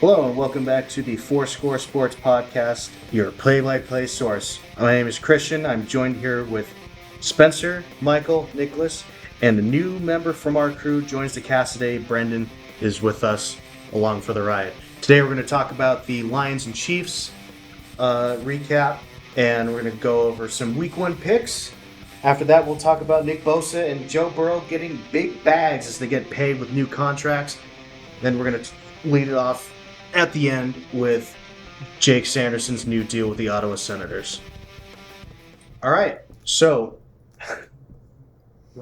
Hello and welcome back to the Four Score Sports Podcast, your play-by-play source. My name is Christian. I'm joined here with Spencer, Michael, Nicholas, and a new member from our crew joins the cast today. Brenden is with us along for the ride. Today we're going to talk about the Lions and Chiefs recap, and we're going to go over some Week 1 picks. After that, we'll talk about Nick Bosa and Joe Burrow getting big bags as they get paid with new contracts. Then we're going to lead it off at the end with Jake Sanderson's new deal with the Ottawa Senators. All right, so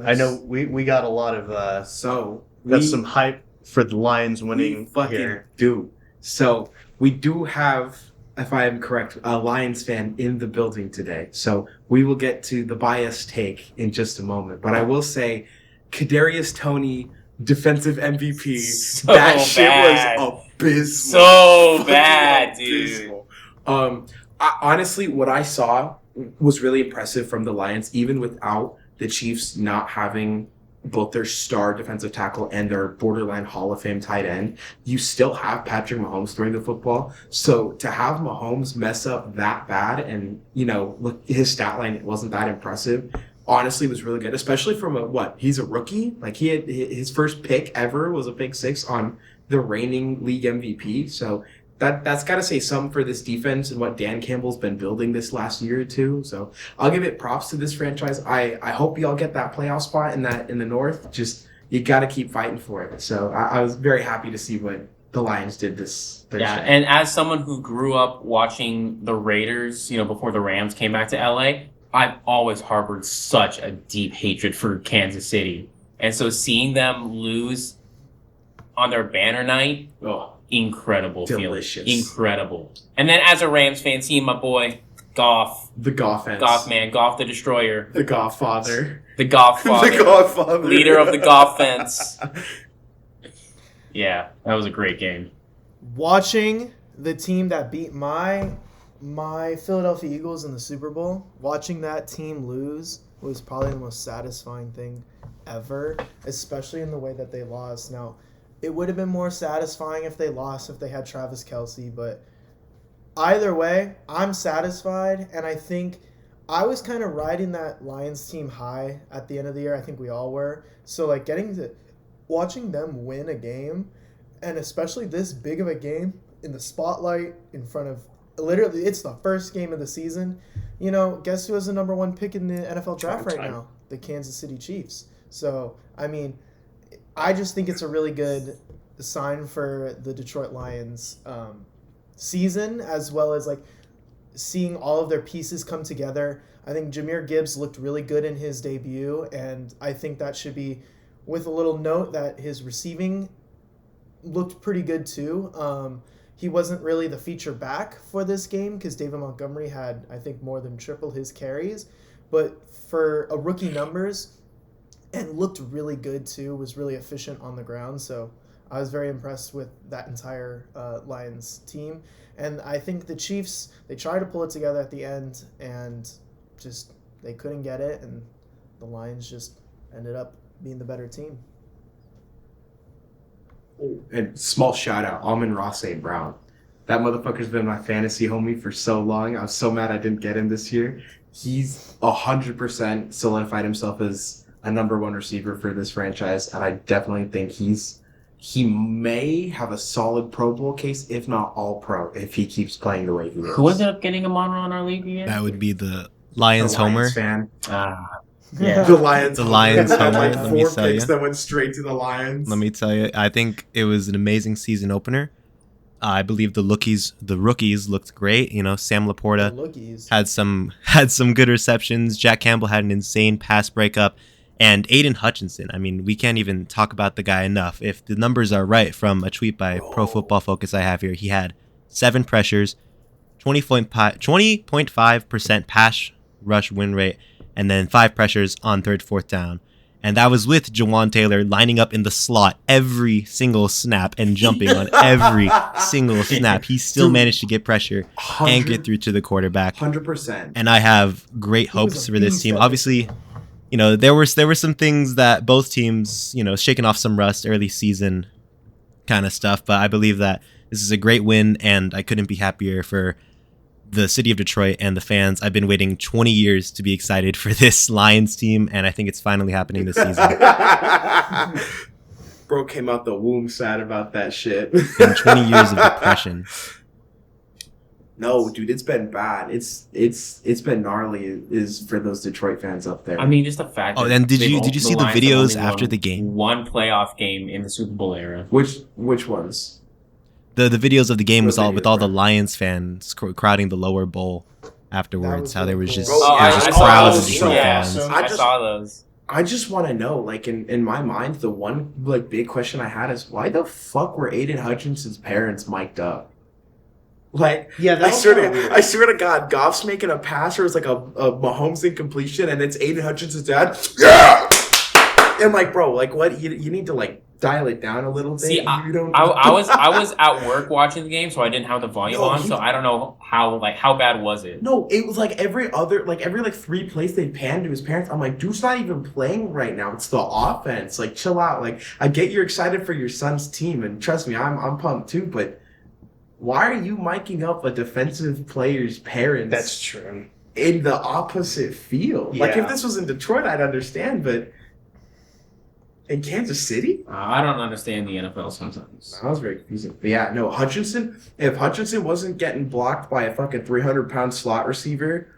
I know we got a lot of some hype for the Lions winning here. So we do have, if I am correct, a Lions fan in the building today. So we will get to the biased take in just a moment. But I will say, Kadarius Toney, defensive MVP. That shit was abysmal. So bad, dude. Honestly, what I saw was really impressive from the Lions, even without the Chiefs not having both their star defensive tackle and their borderline Hall of Fame tight end. You still have Patrick Mahomes throwing the football. So to have Mahomes mess up that bad and, look, his stat line wasn't that impressive, honestly was really good, especially from he's a rookie. Like, he had his first pick ever was a pick six on the reigning league MVP. So that's got to say something for this defense and what Dan Campbell's been building this last year or two. So I'll give it props to this franchise. I hope y'all get that playoff spot in the North. Just, you got to keep fighting for it. So I was very happy to see what the Lions did this Thursday. Yeah, and as someone who grew up watching the Raiders, before the Rams came back to LA, I've always harbored such a deep hatred for Kansas City. And so seeing them lose on their banner night, incredible delicious feeling. Incredible. And then as a Rams fan, seeing my boy, Goff. The Goff-fence. Goff, man. Goff the Destroyer. The Goff-father. The Goff-father. The Goff-father. Leader of the Goff-fence. Yeah, that was a great game. Watching the team that beat my Philadelphia Eagles in the Super Bowl, watching that team lose was probably the most satisfying thing ever, especially in the way that they lost. Now, it would have been more satisfying if they lost, if they had Travis Kelce, but either way, I'm satisfied, and I think I was kind of riding that Lions team high at the end of the year. I think we all were. So, watching them win a game, and especially this big of a game in the spotlight in front of, literally, it's the first game of the season. Guess who has the number one pick in the NFL draft right now? The Kansas City Chiefs. So, I just think it's a really good sign for the Detroit Lions season, as well as seeing all of their pieces come together. I think Jahmyr Gibbs looked really good in his debut, and I think that should be with a little note that his receiving looked pretty good too. He wasn't really the feature back for this game because David Montgomery had, I think, more than triple his carries. But for a rookie numbers, and looked really good too, was really efficient on the ground. So I was very impressed with that entire Lions team. And I think the Chiefs, they tried to pull it together at the end and just they couldn't get it. And the Lions just ended up being the better team. And small shout out, Amon-Ra St. Brown. That motherfucker's been my fantasy homie for so long. I was so mad I didn't get him this year. He's 100% solidified himself as a number one receiver for this franchise, and I definitely think he may have a solid Pro Bowl case, if not all pro, if he keeps playing the way he is. Who ended up getting him on our league again? That would be the Lions homer. Fan. Yeah. The Lions homer. Let me tell you. That went straight to the Lions. Let me tell you, I think it was an amazing season opener. I believe the rookies looked great. Sam Laporta had some good receptions. Jack Campbell had an insane pass breakup. And Aiden Hutchinson, we can't even talk about the guy enough. If the numbers are right from a tweet by Pro Football Focus I have here, he had 7 pressures, 20.5% pass rush win rate, and then 5 pressures on 3rd, 4th down. And that was with Jawan Taylor lining up in the slot every single snap and jumping on every single snap. He still managed to get pressure and get through to the quarterback. 100%. And I have great hopes for this team. Obviously, there were some things that both teams, shaking off some rust early season kind of stuff. But I believe that This is a great win, and I couldn't be happier for the city of Detroit and the fans. I've been waiting 20 years to be excited for this Lions team, and I think it's finally happening this season. Bro came out the womb sad about that shit. And 20 years of depression. No, dude, it's been bad. It's been gnarly. Is for those Detroit fans up there. I mean, just the fact. Oh, that and did you see the Lions have videos only after won the game? One playoff game in the Super Bowl era. Which ones? The videos of the game was all with all the Right. Lions fans crowding the lower bowl afterwards. That How there was was really just, cool. it was just saw crowds of those. Detroit Yeah, fans. I saw those. I just want to know, like in my mind, the one like big question I had is why the fuck were Aiden Hutchinson's parents mic'd up? Like, Yeah, that I was swear kinda to weird. I swear to God, Goff's making a pass or it's like a Mahomes incompletion, and it's Aiden Hutchinson's dad. Yeah, and like, bro, like, what you need to like dial it down a little bit. See, You don't- I was at work watching the game, so I didn't have the volume No, on. So I don't know how bad was it. No, it was like every 3 plays they panned to his parents. I'm like, dude's not even playing right now. It's the offense. Like, chill out. Like, I get you're excited for your son's team, and trust me, I'm pumped too. But why are you miking up a defensive player's parents? That's true. In the opposite field. Like, Yeah. if this was in Detroit, I'd understand, but in Kansas City? I don't understand the NFL sometimes. That was very confusing. But yeah, no, if Hutchinson wasn't getting blocked by a fucking 300-pound slot receiver,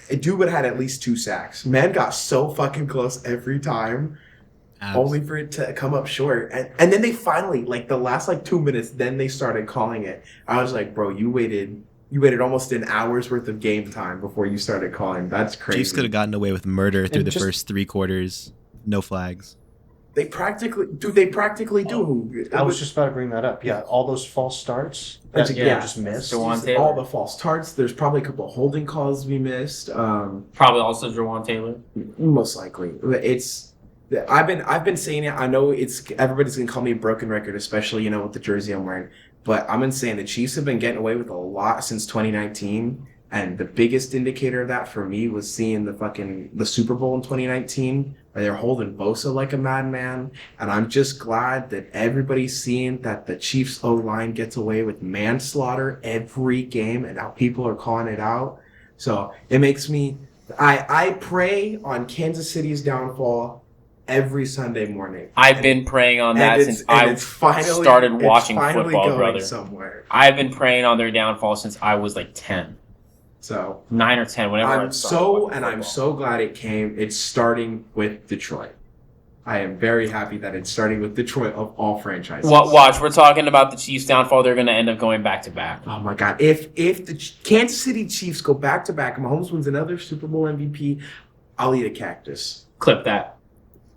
a dude would have had at least 2 sacks. Man got so fucking close every time, only for it to come up short. And then they finally, like the last 2 minutes, then they started calling it. I was like, bro, you waited almost an hour's worth of game time before you started calling. That's crazy. Chiefs could have gotten away with murder through And the just- first 3 quarters. No flags. They practically do. I was just about to bring that up. Yeah, all those false starts that That's- yeah, just missed. Jawan Taylor. all the false starts. There's probably a couple of holding calls we missed. Probably also Jawan Taylor. Most likely, I've been saying it. I know everybody's gonna call me a broken record, especially with the jersey I'm wearing. But I'm insane. The Chiefs have been getting away with a lot since 2019, and the biggest indicator of that for me was seeing the Super Bowl in 2019, where they're holding Bosa like a madman. And I'm just glad that everybody's seeing that the Chiefs O-line gets away with manslaughter every game, and now people are calling it out. So it makes me. I pray on Kansas City's downfall every Sunday morning. I've been praying on that since I started watching football, brother. Somewhere. I've been praying on their downfall since I was 10, So 9 or 10, whenever I I'm started watching I'm football. so glad it came. It's starting with Detroit. I am very happy that it's starting with Detroit of all franchises. Watch, we're talking about the Chiefs' downfall. They're going to end up going back to back. Oh my God! If the Kansas City Chiefs go back to back, Mahomes wins another Super Bowl MVP, I'll eat a cactus. Clip that.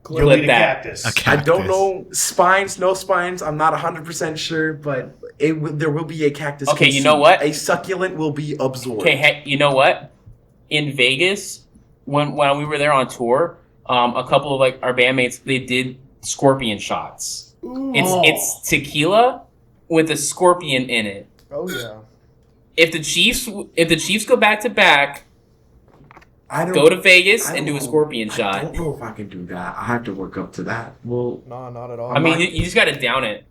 You'll eat a that. cactus. A I don't cactus. know spines, no spines. I'm not 100% sure, but there will be a cactus. Okay, you consumed. know what? A succulent will be absorbed. Okay, hey, you know what? In Vegas, when we were there on tour, a couple of our bandmates, they did scorpion shots. It's tequila with a scorpion in it. Oh yeah. If the Chiefs go back to back, I don't go to Vegas I and don't do a know. scorpion I shot. don't know if I can do that. I have to work up to that. Well, No, not at all. I mean, you just got to down it.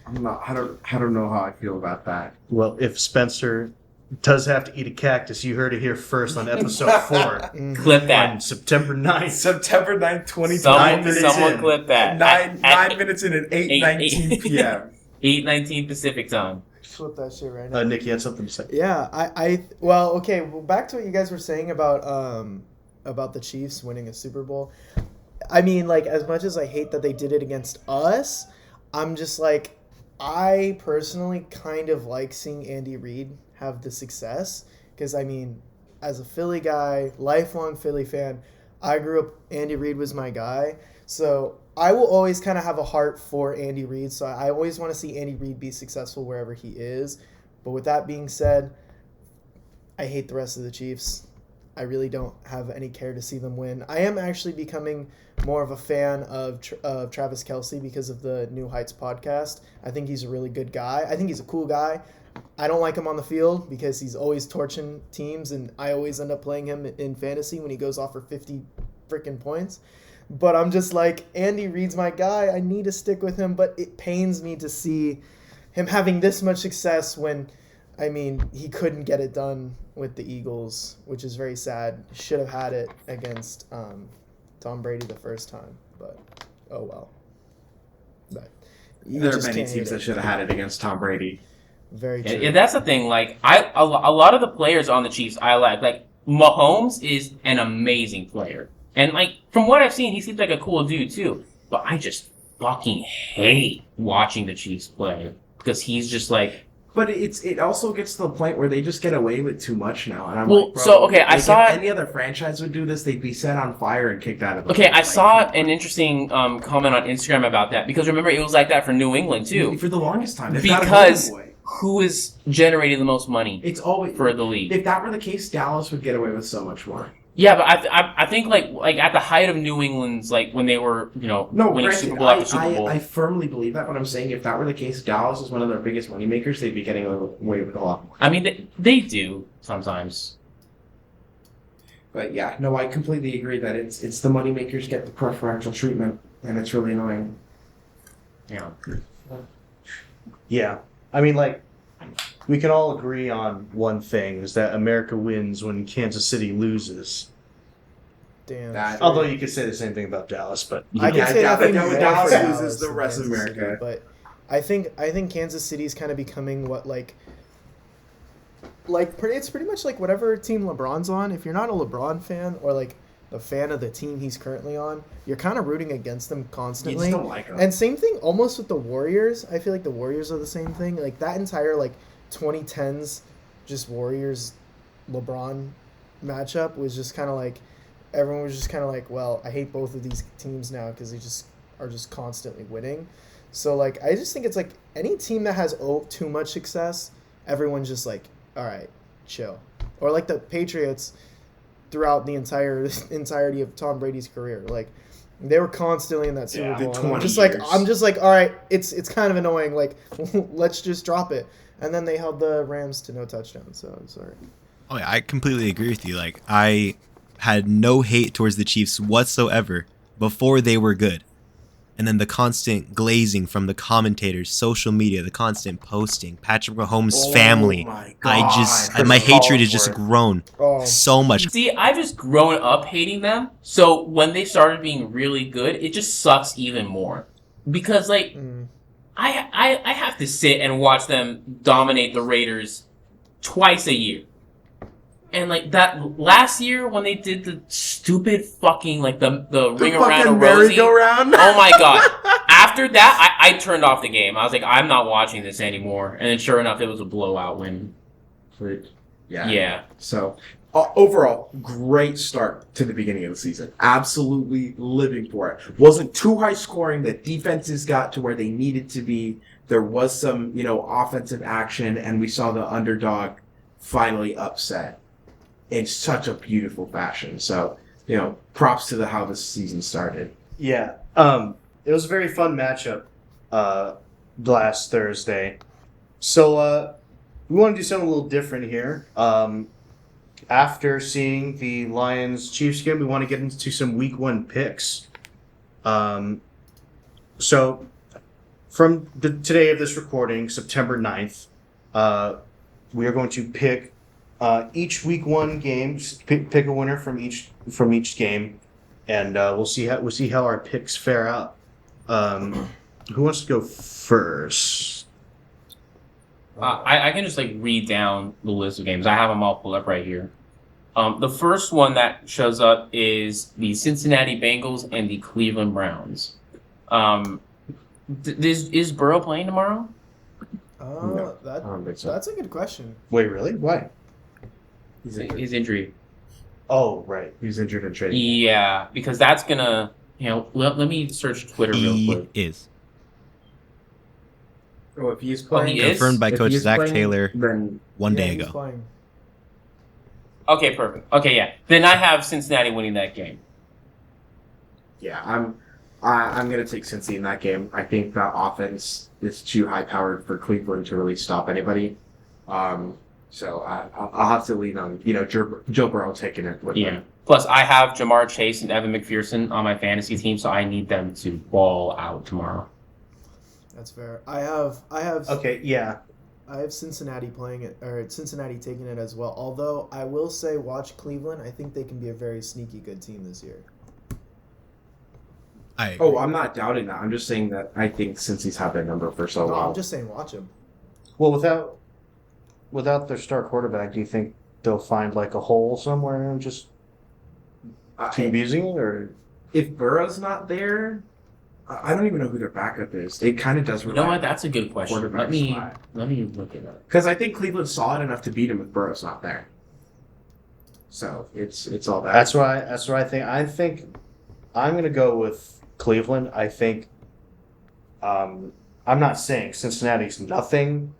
I'm not. I don't know how I feel about that. Well, if Spencer does have to eat a cactus, you heard it here first on episode 4 Clip on that. September 9th. September 9th, 2020. Someone clip that. Nine minutes in at 8:19 p.m. 8:19 Pacific time. Flip that shit right now. Nick, you had something to say. Yeah, well, back to what you guys were saying about the Chiefs winning a Super Bowl. I mean, as much as I hate that they did it against us, I'm just I personally kind of like seeing Andy Reid have the success because, I mean, as a Philly guy, lifelong Philly fan, I grew up, Andy Reid was my guy. So I will always kind of have a heart for Andy Reid. So I always want to see Andy Reid be successful wherever he is. But with that being said, I hate the rest of the Chiefs. I really don't have any care to see them win. I am actually becoming more of a fan of Travis Kelce because of the New Heights podcast. I think he's a really good guy. I think he's a cool guy. I don't like him on the field because he's always torching teams, and I always end up playing him in fantasy when he goes off for 50 freaking points. But I'm just Andy Reid's my guy. I need to stick with him, but it pains me to see him having this much success when, I mean, he couldn't get it done with the Eagles, which is very sad. Should have had it against Tom Brady the first time, but oh well. But there are many teams that should have had it against Tom Brady. Very true. Yeah, that's the thing. Like a lot of the players on the Chiefs I like. Like Mahomes is an amazing player, and like from what I've seen, he seems like a cool dude too. But I just fucking hate watching the Chiefs play because he's just like. But it also gets to the point where they just get away with too much now, and I'm well, like, bro, so okay, I saw if any other franchise would do this, they'd be set on fire and kicked out of the Okay, I saw an interesting comment on Instagram about that because remember it was like that for New England too. For the longest time, Because who is generating the most money? It's always for the league. If that were the case, Dallas would get away with so much more. Yeah, but I think like at the height of New England's like when they were winning Super Bowl after Super Bowl. I firmly believe that. But I'm saying if that were the case, Dallas is one of their biggest moneymakers. They'd be getting away with a lot more. I mean they do sometimes. But yeah, no, I completely agree that it's the moneymakers get the preferential treatment, and it's really annoying. Yeah. Yeah. I mean, like, we can all agree on one thing, is that America wins when Kansas City loses. Damn. Although you could say the same thing about Dallas, but... I can say that thing when more Dallas for loses, the than rest of Kansas America. City, but I think Kansas City's kind of becoming what, like it's pretty much like whatever team LeBron's on. If you're not a LeBron fan or, like, a fan of the team he's currently on, you're kind of rooting against them constantly. You just don't like them. And same thing almost with the Warriors. I feel like the Warriors are the same thing. Like, that entire, like, 2010s just Warriors LeBron matchup was just kind of like everyone was just kind of like, well, I hate both of these teams now because they just are just constantly winning. So, like, I just think it's like any team that has too much success, everyone's just like, all right, chill. Or like the Patriots throughout the entirety of Tom Brady's career, like they were constantly in that Super Bowl. And I'm just like, all right, it's kind of annoying. Like, let's just drop it. And then they held the Rams to no touchdowns. So I'm sorry. Oh yeah, I completely agree with you. Like, I had no hate towards the Chiefs whatsoever before they were good. And then the constant glazing from the commentators, social media, the constant posting, Patrick Mahomes' family. My God. My hatred has just grown so much. See, I've just grown up hating them. So when they started being really good, it just sucks even more. Because, like, I have to sit and watch them dominate the Raiders twice a year. And, like, that last year when they did the stupid fucking, like, the ring around a Rosie. Merry-go-round. Oh, my God. After that, I turned off the game. I was like, I'm not watching this anymore. And then sure enough, it was a blowout win. Yeah. So, overall, great start to the beginning of the season. Absolutely living for it. Wasn't too high scoring. The defenses got to where they needed to be. There was some, offensive action, and we saw the underdog finally upset in such a beautiful fashion. So, props to how this season started. Yeah. It was a very fun matchup last Thursday. So we want to do something a little different here. After seeing the Lions-Chiefs game, we want to get into some Week 1 picks. So from today of this recording, September 9th, we are going to pick each Week 1 game, pick a winner from each game, and we'll see how our picks fare out. Who wants to go first? I can just read down the list of games. I have them all pulled up right here. The first one that shows up is the Cincinnati Bengals and the Cleveland Browns. Is Burrow playing tomorrow? No, I don't think so. That's a good question. Wait, really? Why? His injury. Oh, right. He's injured and traded. Yeah, because that's gonna. Let me search Twitter real quick. He is. Oh, if he's playing, he is? Confirmed by If Coach he's Zach playing, Taylor then one day he's ago. playing. Okay, perfect. Okay, yeah. Then I have Cincinnati winning that game. yeah, I'm gonna take Cincy in that game. I think that offense is too high powered for Cleveland to really stop anybody. So I'll have to lean on Joe Burrow taking it with them. Plus, I have Jamar Chase and Evan McPherson on my fantasy team, so I need them to ball out tomorrow. That's fair. I have. Okay, yeah. I have Cincinnati playing it, or Cincinnati taking it as well. Although I will say, watch Cleveland. I think they can be a very sneaky good team this year. I'm not doubting that. I'm just saying that I think since he's had their number for so long. I'm just saying watch him. Well, without their star quarterback, do you think they'll find like a hole somewhere and just keep using it? Or if Burrow's not there, I don't even know who their backup is. It kind of does. You know what? That's a good question. Let me look it up. Because I think Cleveland's solid enough to beat him if Burrow's not there. So it's all that. That's what I think. I think I'm gonna go with Cleveland. I think. I'm not saying Cincinnati's nothing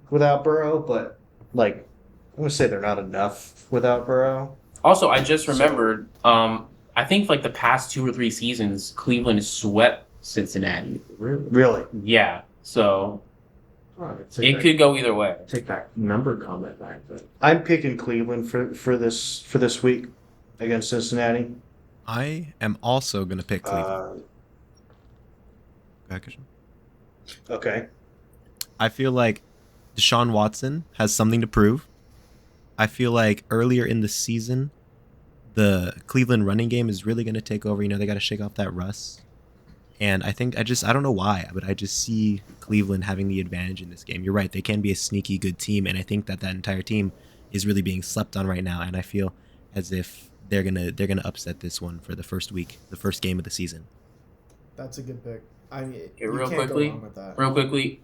without Burrow, but like I'm gonna say they're not enough without Burrow. Also, I just remembered. I think like the past 2 or 3 seasons, Cleveland swept Cincinnati. Really? Yeah. So it could go either way. Take that number comment back. But I'm picking Cleveland for this week against Cincinnati. I am also going to pick Cleveland. Okay. I feel like Deshaun Watson has something to prove. I feel like earlier in the season, the Cleveland running game is really going to take over. You know, they got to shake off that rust. And I think I don't know why, but I just see Cleveland having the advantage in this game. You're right. They can be a sneaky good team. And I think that entire team is really being slept on right now. And I feel as if they're gonna upset this one for the first week, the first game of the season. That's a good pick. I mean, okay, real quickly,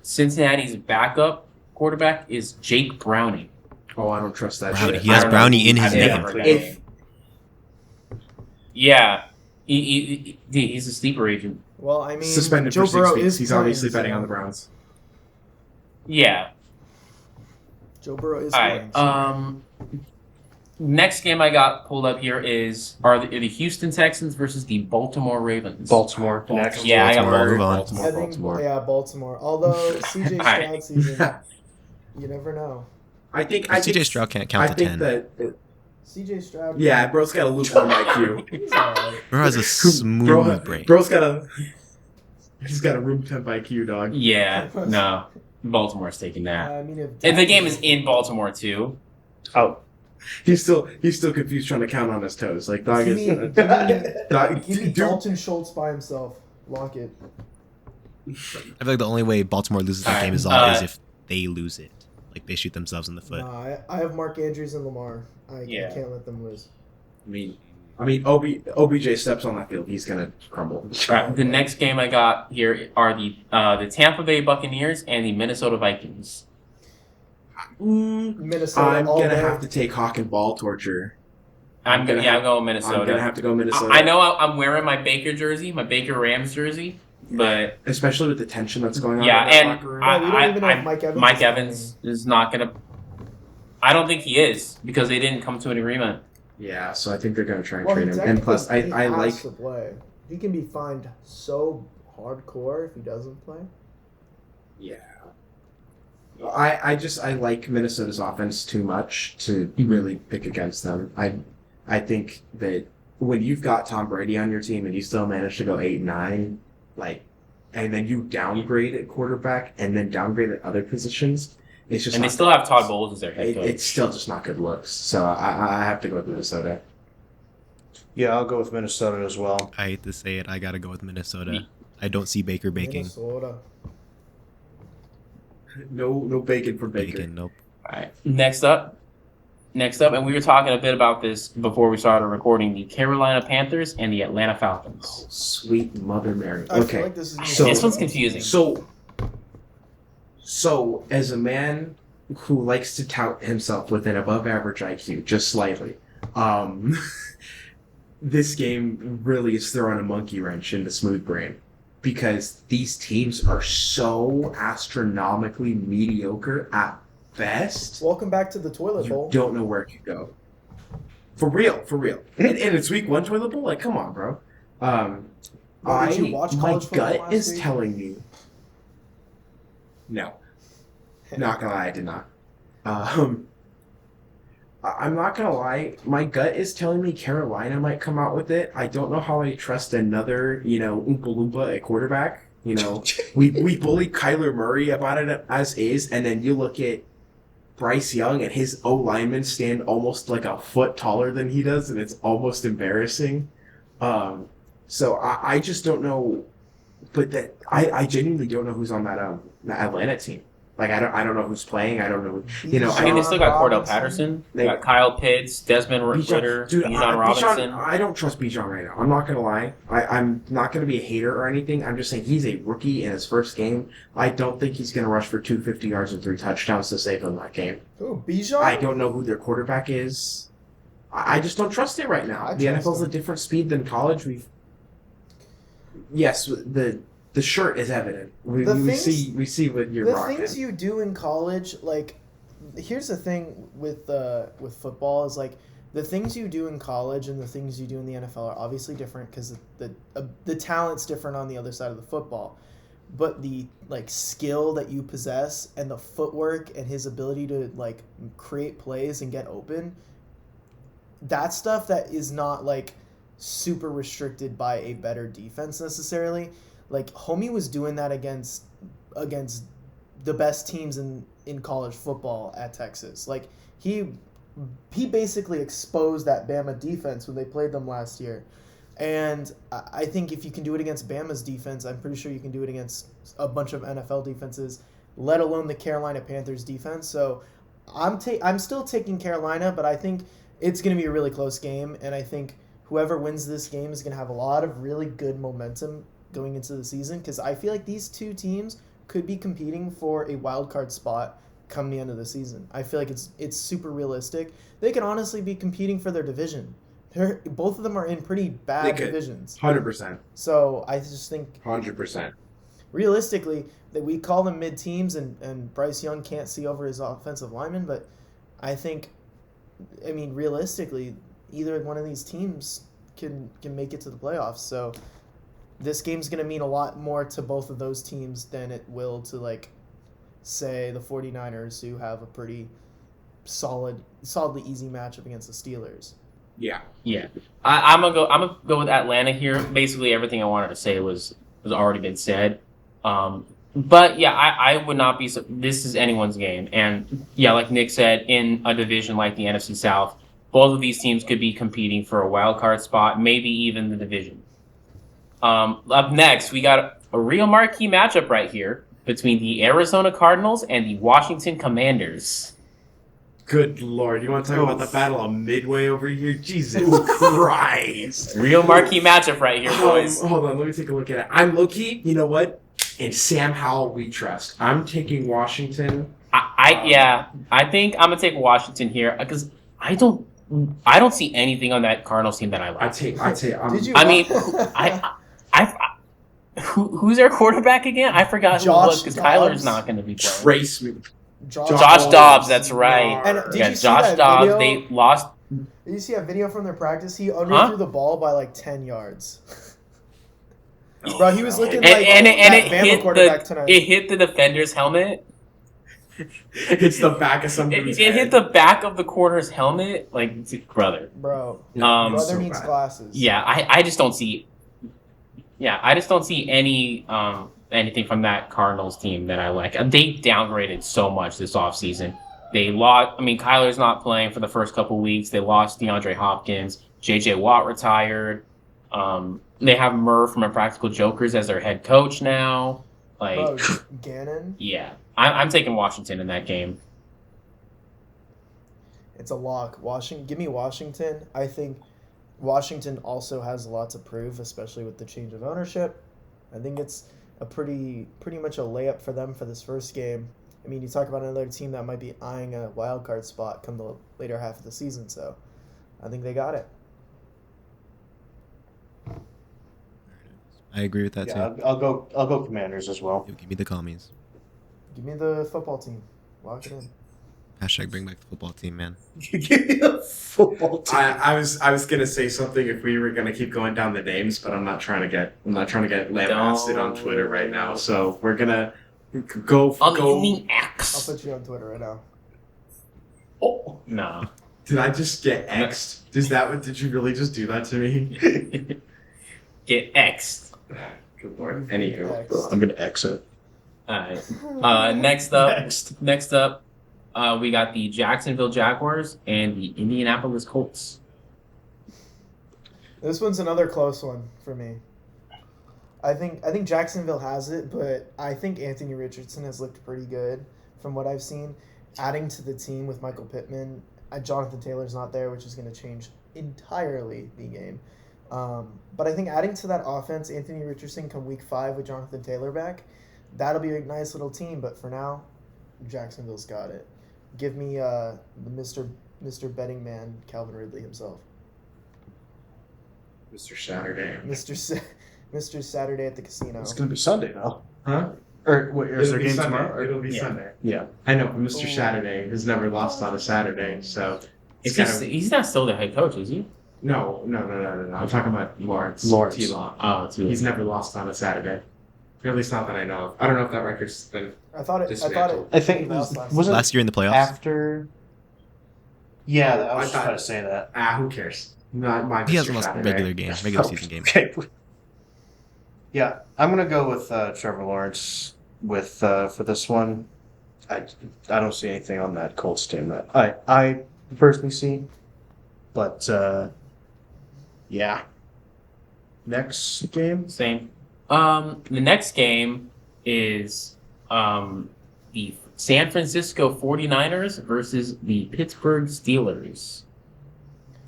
Cincinnati's backup quarterback is Jake Browning. Oh, I don't trust that Brownie. shit. He has Brownie in his name. Yeah. He's a sleeper agent. Well, I mean, suspended Joe for 6 Burrow weeks. is He's playing, obviously betting on the Browns. Yeah. Joe Burrow is all playing. right. Next game I got pulled up here are the Houston Texans versus the Baltimore Ravens. Baltimore. Next. Yeah, Baltimore. I got Baltimore. Yeah, Baltimore. Although CJ Stroud season, you never know. I think CJ Stroud can't count to 10. CJ Stroud. Yeah, bro's got a lukewarm IQ. He's alright. Bro has a smooth brain. He's got a room temp IQ, dog. Yeah, no. Baltimore's taking that. I mean, if the game is in Baltimore too. Oh. He's still confused trying to count on his toes. Like dog give is me Dalton Schultz by himself. Lock it. I feel like the only way Baltimore loses that game is if they lose it. Like they shoot themselves in the foot. Nah, I have Mark Andrews and Lamar. I can't let them lose. I mean, OBJ steps on that field, he's gonna crumble. The next game I got here are the Tampa Bay Buccaneers and the Minnesota Vikings. Minnesota. I'm gonna have to take Hawk and Ball torture. I'm going Minnesota. I'm gonna have to go Minnesota. I know I'm wearing my Baker jersey, my Baker Rams jersey, but especially with the tension that's going on. Yeah, in that and locker room. Mike Evans is not gonna. I don't think he is because they didn't come to an agreement. Yeah, so I think they're gonna try and trade him. And plus, I like to play. He can be fined so hardcore if he doesn't play. Yeah. I like Minnesota's offense too much to really pick against them. I think that when you've got Tom Brady on your team and you still manage to go 8-9, and then you downgrade at quarterback and then downgrade at other positions, it's just. And they still have Todd Bowles as their head coach. It's still just not good looks. So I have to go with Minnesota. Yeah, I'll go with Minnesota as well. I hate to say it, I gotta go with Minnesota. I don't see Baker baking. Minnesota. No bacon for Baker. Nope. All right. Next up, and we were talking a bit about this before we started recording, the Carolina Panthers and the Atlanta Falcons. Oh, sweet Mother Mary. I Okay. feel like this one's confusing. So as a man who likes to tout himself with an above average IQ, just slightly, this game really is throwing a monkey wrench into Smooth Brain. Because these teams are so astronomically mediocre at best. Welcome back to the toilet bowl. You don't know where to go. For real. And it's week 1 toilet bowl? Like, come on, bro. Did you watch my college football gut last is week? telling me. No. Not gonna lie, I did not. I'm not gonna lie, my gut is telling me Carolina might come out with it. I don't know how I trust another, Oompa Loompa at quarterback. You know, we bully Kyler Murray about it as is, and then you look at Bryce Young and his O linemen stand almost like a foot taller than he does, and it's almost embarrassing. So I just don't know, but that I genuinely don't know who's on that Atlanta team. Like I don't know who's playing. I don't know. You know, I mean, they still got Cordell Robinson. Patterson. They got Kyle Pitts, Desmond Ritter, Bijan Robinson. I don't trust Bijan right now. I'm not gonna lie. I'm not gonna be a hater or anything. I'm just saying he's a rookie in his first game. I don't think he's gonna rush for 250 yards and 3 touchdowns to save them that game. Ooh, Bijan? I don't know who their quarterback is. I just don't trust it right now. The NFL's a different speed than college. Yes, the shirt is evident. We see what you're rocking. The things you do in college, like, here's the thing with football is like the things you do in college and the things you do in the NFL are obviously different because the talent's different on the other side of the football, but the like skill that you possess and the footwork and his ability to like create plays and get open, that stuff that is not like super restricted by a better defense necessarily. Like, Homie was doing that against the best teams in college football at Texas. Like, he basically exposed that Bama defense when they played them last year. And I think if you can do it against Bama's defense, I'm pretty sure you can do it against a bunch of NFL defenses, let alone the Carolina Panthers defense. So I'm still taking Carolina, but I think it's going to be a really close game. And I think whoever wins this game is going to have a lot of really good momentum going into the season, because I feel like these two teams could be competing for a wild card spot come the end of the season. I feel like it's super realistic. They could honestly be competing for their division. Both of them are in pretty bad divisions. 100%. So I just think 100%. Realistically, that we call them mid teams and Bryce Young can't see over his offensive lineman, but I mean realistically, either one of these teams can make it to the playoffs. So this game's going to mean a lot more to both of those teams than it will to, like, say, the 49ers, who have a pretty solidly easy matchup against the Steelers. Yeah. Yeah. I'm gonna go with Atlanta here. Basically, everything I wanted to say was already been said. But, yeah, I would not be... This is anyone's game. And, yeah, like Nick said, in a division like the NFC South, both of these teams could be competing for a wild card spot, maybe even the division. Up next, we got a real marquee matchup right here between the Arizona Cardinals and the Washington Commanders. Good Lord, you want to talk about the Battle of Midway over here? Jesus Christ. Real marquee matchup right here, boys. Hold on, let me take a look at it. I'm low-key, you know what? In Sam Howell we trust. I'm taking Washington. I think I'm going to take Washington here because I don't see anything on that Cardinals team that I like. Who's their quarterback again? I forgot who it was because Tyler's not going to be playing. Josh Dobbs, that's right. And Josh Dobbs. They lost. Did you see a video from their practice? He underthrew the ball by like 10 yards. Bro, he was looking like that Bama quarterback tonight. It hit the defender's helmet. It's the back of somebody's head. It hit the back of the corner's helmet. Like, brother. Bro. Brother so needs glasses. Yeah, I just don't see... Yeah, I just don't see anything from that Cardinals team that I like. They downgraded so much this offseason. They lost... I mean, Kyler's not playing for the first couple weeks. They lost DeAndre Hopkins. J.J. Watt retired. They have Murr from Impractical Jokers as their head coach now. Like, Bro, Gannon? Yeah. I'm taking Washington in that game. It's a lock. Give me Washington. I think Washington also has a lot to prove, especially with the change of ownership. I think it's a pretty much a layup for them for this first game. I mean, you talk about another team that might be eyeing a wild card spot come the later half of the season, so I think they got it. I agree with that too. I'll go Commanders as well. Give me the commies. Give me the football team. Lock it in. Hashtag bring back the football team, man. Give me the football team. I was gonna say something if we were gonna keep going down the names, but I'm not trying to get lambasted on Twitter right now. So we're gonna go. X. I'll put you on Twitter right now. Oh no! Did I just get X'd? Did you really just do that to me? Get X'd. Good lord. You've Anywho. X'd. I'm gonna exit. Alright. Next up, we got the Jacksonville Jaguars and the Indianapolis Colts. This one's another close one for me. I think Jacksonville has it, but I think Anthony Richardson has looked pretty good from what I've seen. Adding to the team with Michael Pittman, Jonathan Taylor's not there, which is going to change entirely the game. But I think adding to that offense, Anthony Richardson come week 5 with Jonathan Taylor back, that'll be a nice little team. But for now, Jacksonville's got it. Give me the Mr. Betting Man, Calvin Ridley himself. Mr. Saturday. Mr. Saturday at the casino. It's gonna be Sunday now. Huh? Or wait, is there a game Sunday. tomorrow? It'll be Yeah. Sunday. Yeah. I know, but Mr. Ooh. Saturday has never lost on a Saturday, so He's not still the head coach, is he? No. I'm talking about Lawrence. Lawrence. T-Law. Oh, it's He's never lost on a Saturday. Or at least not that I know of. I don't know if that record's been. I thought it. Dismantled. I think it was last wasn't Last year in the playoffs. after. Yeah, I was I just thought- about to say that. Who cares? Not my He Mr. hasn't lost Saturday. regular season game. Okay. Yeah, I'm gonna go with Trevor Lawrence with for this one. I don't see anything on that Colts team that I personally see, but yeah. Next game. Same. The next game is the San Francisco 49ers versus the Pittsburgh Steelers.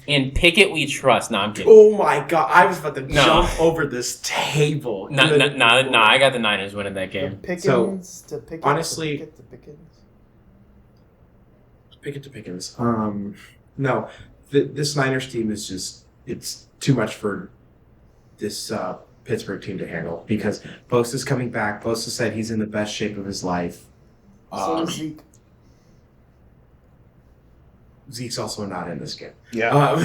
In Pickett we trust. No, I'm kidding. Oh my god! I was about to No. jump over this table. Nah, I got the Niners winning that The game. Pickens to Pickens. honestly- to Pickens. Pickett to Pickens. No, this Niners team is it's too much for this Pittsburgh team to handle because Bosa's coming back. Bosa said he's in the best shape of his life. So is Zeke. Zeke's also not in this game. Yeah.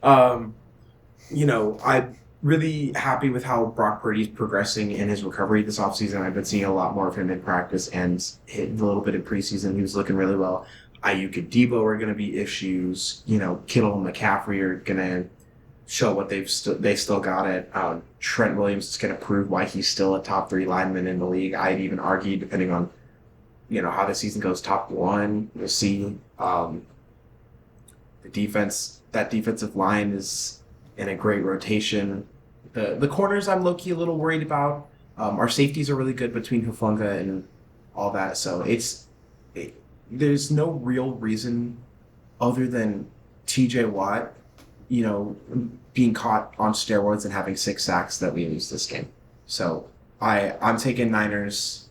I'm really happy with how Brock Purdy's progressing in his recovery this offseason. I've been seeing a lot more of him in practice and hitting a little bit in preseason. He was looking really well. Ayuk and Debo are going to be issues. Kittle and McCaffrey are going to show what they still got it. Trent Williams is going to prove why he's still a top 3 lineman in the league. I'd even argue, depending on how the season goes, top 1. We'll see. The defensive line is in a great rotation. The corners I'm low-key a little worried about. Our safeties are really good between Hufanga and all that. So there's no real reason other than TJ Watt, being caught on steroids and having 6 sacks that we lose this game. So I'm taking Niners.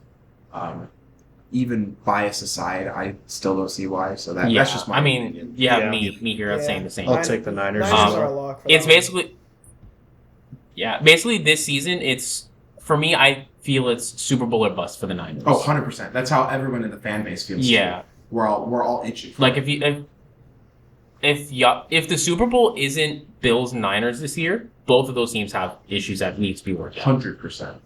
Even bias aside, I still don't see why. So that's just my opinion. you have Yeah. me here Yeah. saying the same. I'll take the Niners. Niners are a lock for It's that one. basically this season. It's for me. I feel it's Super Bowl or bust for the Niners. Oh, 100%. That's how everyone in the fan base feels. yeah. too. We're all itching. For Like it. if the Super Bowl isn't Bills Niners this year, both of those teams have issues that need to be worked out. 100%.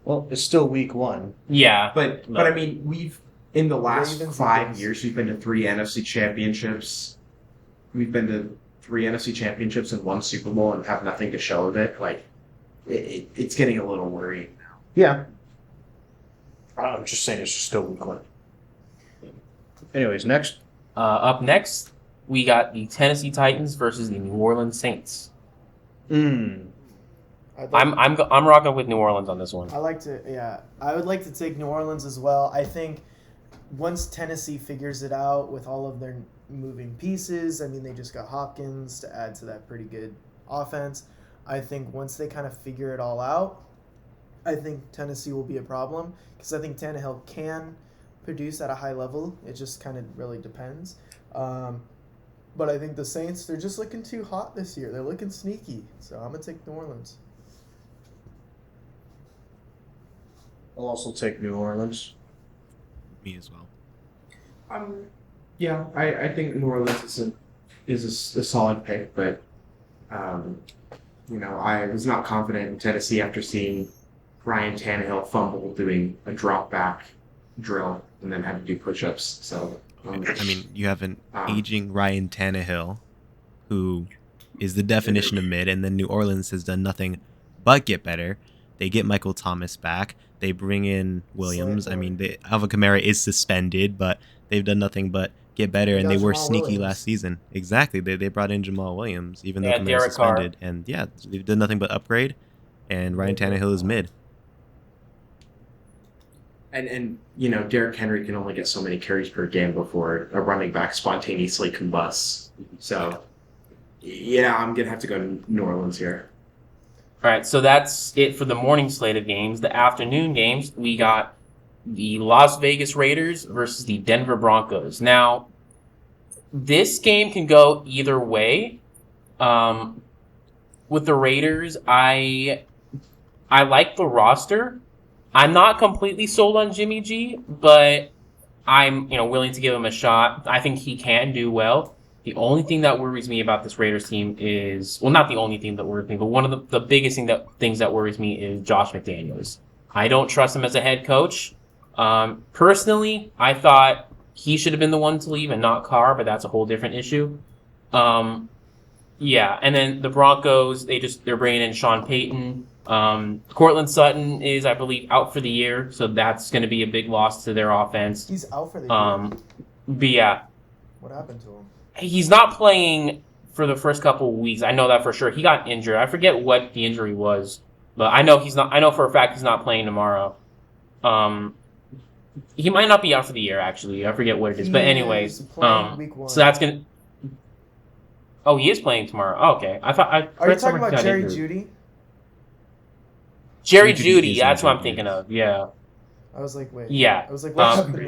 Well, it's still week 1. Yeah, But I mean, we've in the last Ravens 5 and years, we've been to 3 NFC championships. We've been to 3 NFC championships and 1 Super Bowl and have nothing to show of it. Like, it's getting a little worrying now. Yeah. I'm just saying it's just still week 1. Anyways, next. up next we got the Tennessee Titans versus the New Orleans Saints. I'm rocking with New Orleans on this one. I would like to take New Orleans as well. I think once Tennessee figures it out with all of their moving pieces, I mean, they just got Hopkins to add to that pretty good offense. I think once they kind of figure it all out, I think Tennessee will be a problem because I think Tannehill can produce at a high level. It just kind of really depends. But I think the Saints, they're just looking too hot this year. They're looking sneaky. So I'm going to take New Orleans. I'll also take New Orleans. Me as well. Yeah, I think New Orleans is a solid pick, but I was not confident in Tennessee after seeing Ryan Tannehill fumble doing a drop back drill and then had to do push-ups. So I mean, you have an aging Ryan Tannehill, who is the definition of mid, and then New Orleans has done nothing but get better. They get Michael Thomas back. They bring in Williams. I mean, Alvin Kamara is suspended, but they've done nothing but get better, and they were sneaky last season. Exactly. They brought in Jamal Williams, even though Kamara's suspended. And yeah, they've done nothing but upgrade, and Ryan Tannehill is mid. And Derrick Henry can only get so many carries per game before a running back spontaneously combusts. So, yeah, I'm going to have to go to New Orleans here. All right, so that's it for the morning slate of games. The afternoon games, we got the Las Vegas Raiders versus the Denver Broncos. Now, this game can go either way. With the Raiders, I like the roster. I'm not completely sold on Jimmy G, but I'm willing to give him a shot. I think he can do well. The only thing that worries me about this Raiders team is, well, not the only thing that worries me, but one of the biggest things that worries me is Josh McDaniels. I don't trust him as a head coach. Personally, I thought he should have been the one to leave and not Carr, but that's a whole different issue. Yeah, and then the Broncos, they're bringing in Sean Payton. Cortland Sutton is, I believe, out for the year, so that's going to be a big loss to their offense. He's out for the year. But yeah, what happened to him? He's not playing for the first couple of weeks. I know that for sure. He got injured. I forget what the injury was, but I know he's not. I know for a fact he's not playing tomorrow. He might not be out for the year. Actually, I forget what it is. But anyways, so that's gonna. Oh, he is playing tomorrow. Oh, okay, I thought. Are you talking about Jerry Jeudy? Jerry Jeudy. That's what I'm thinking of. Yeah. I was like, wait. Yeah. I was like,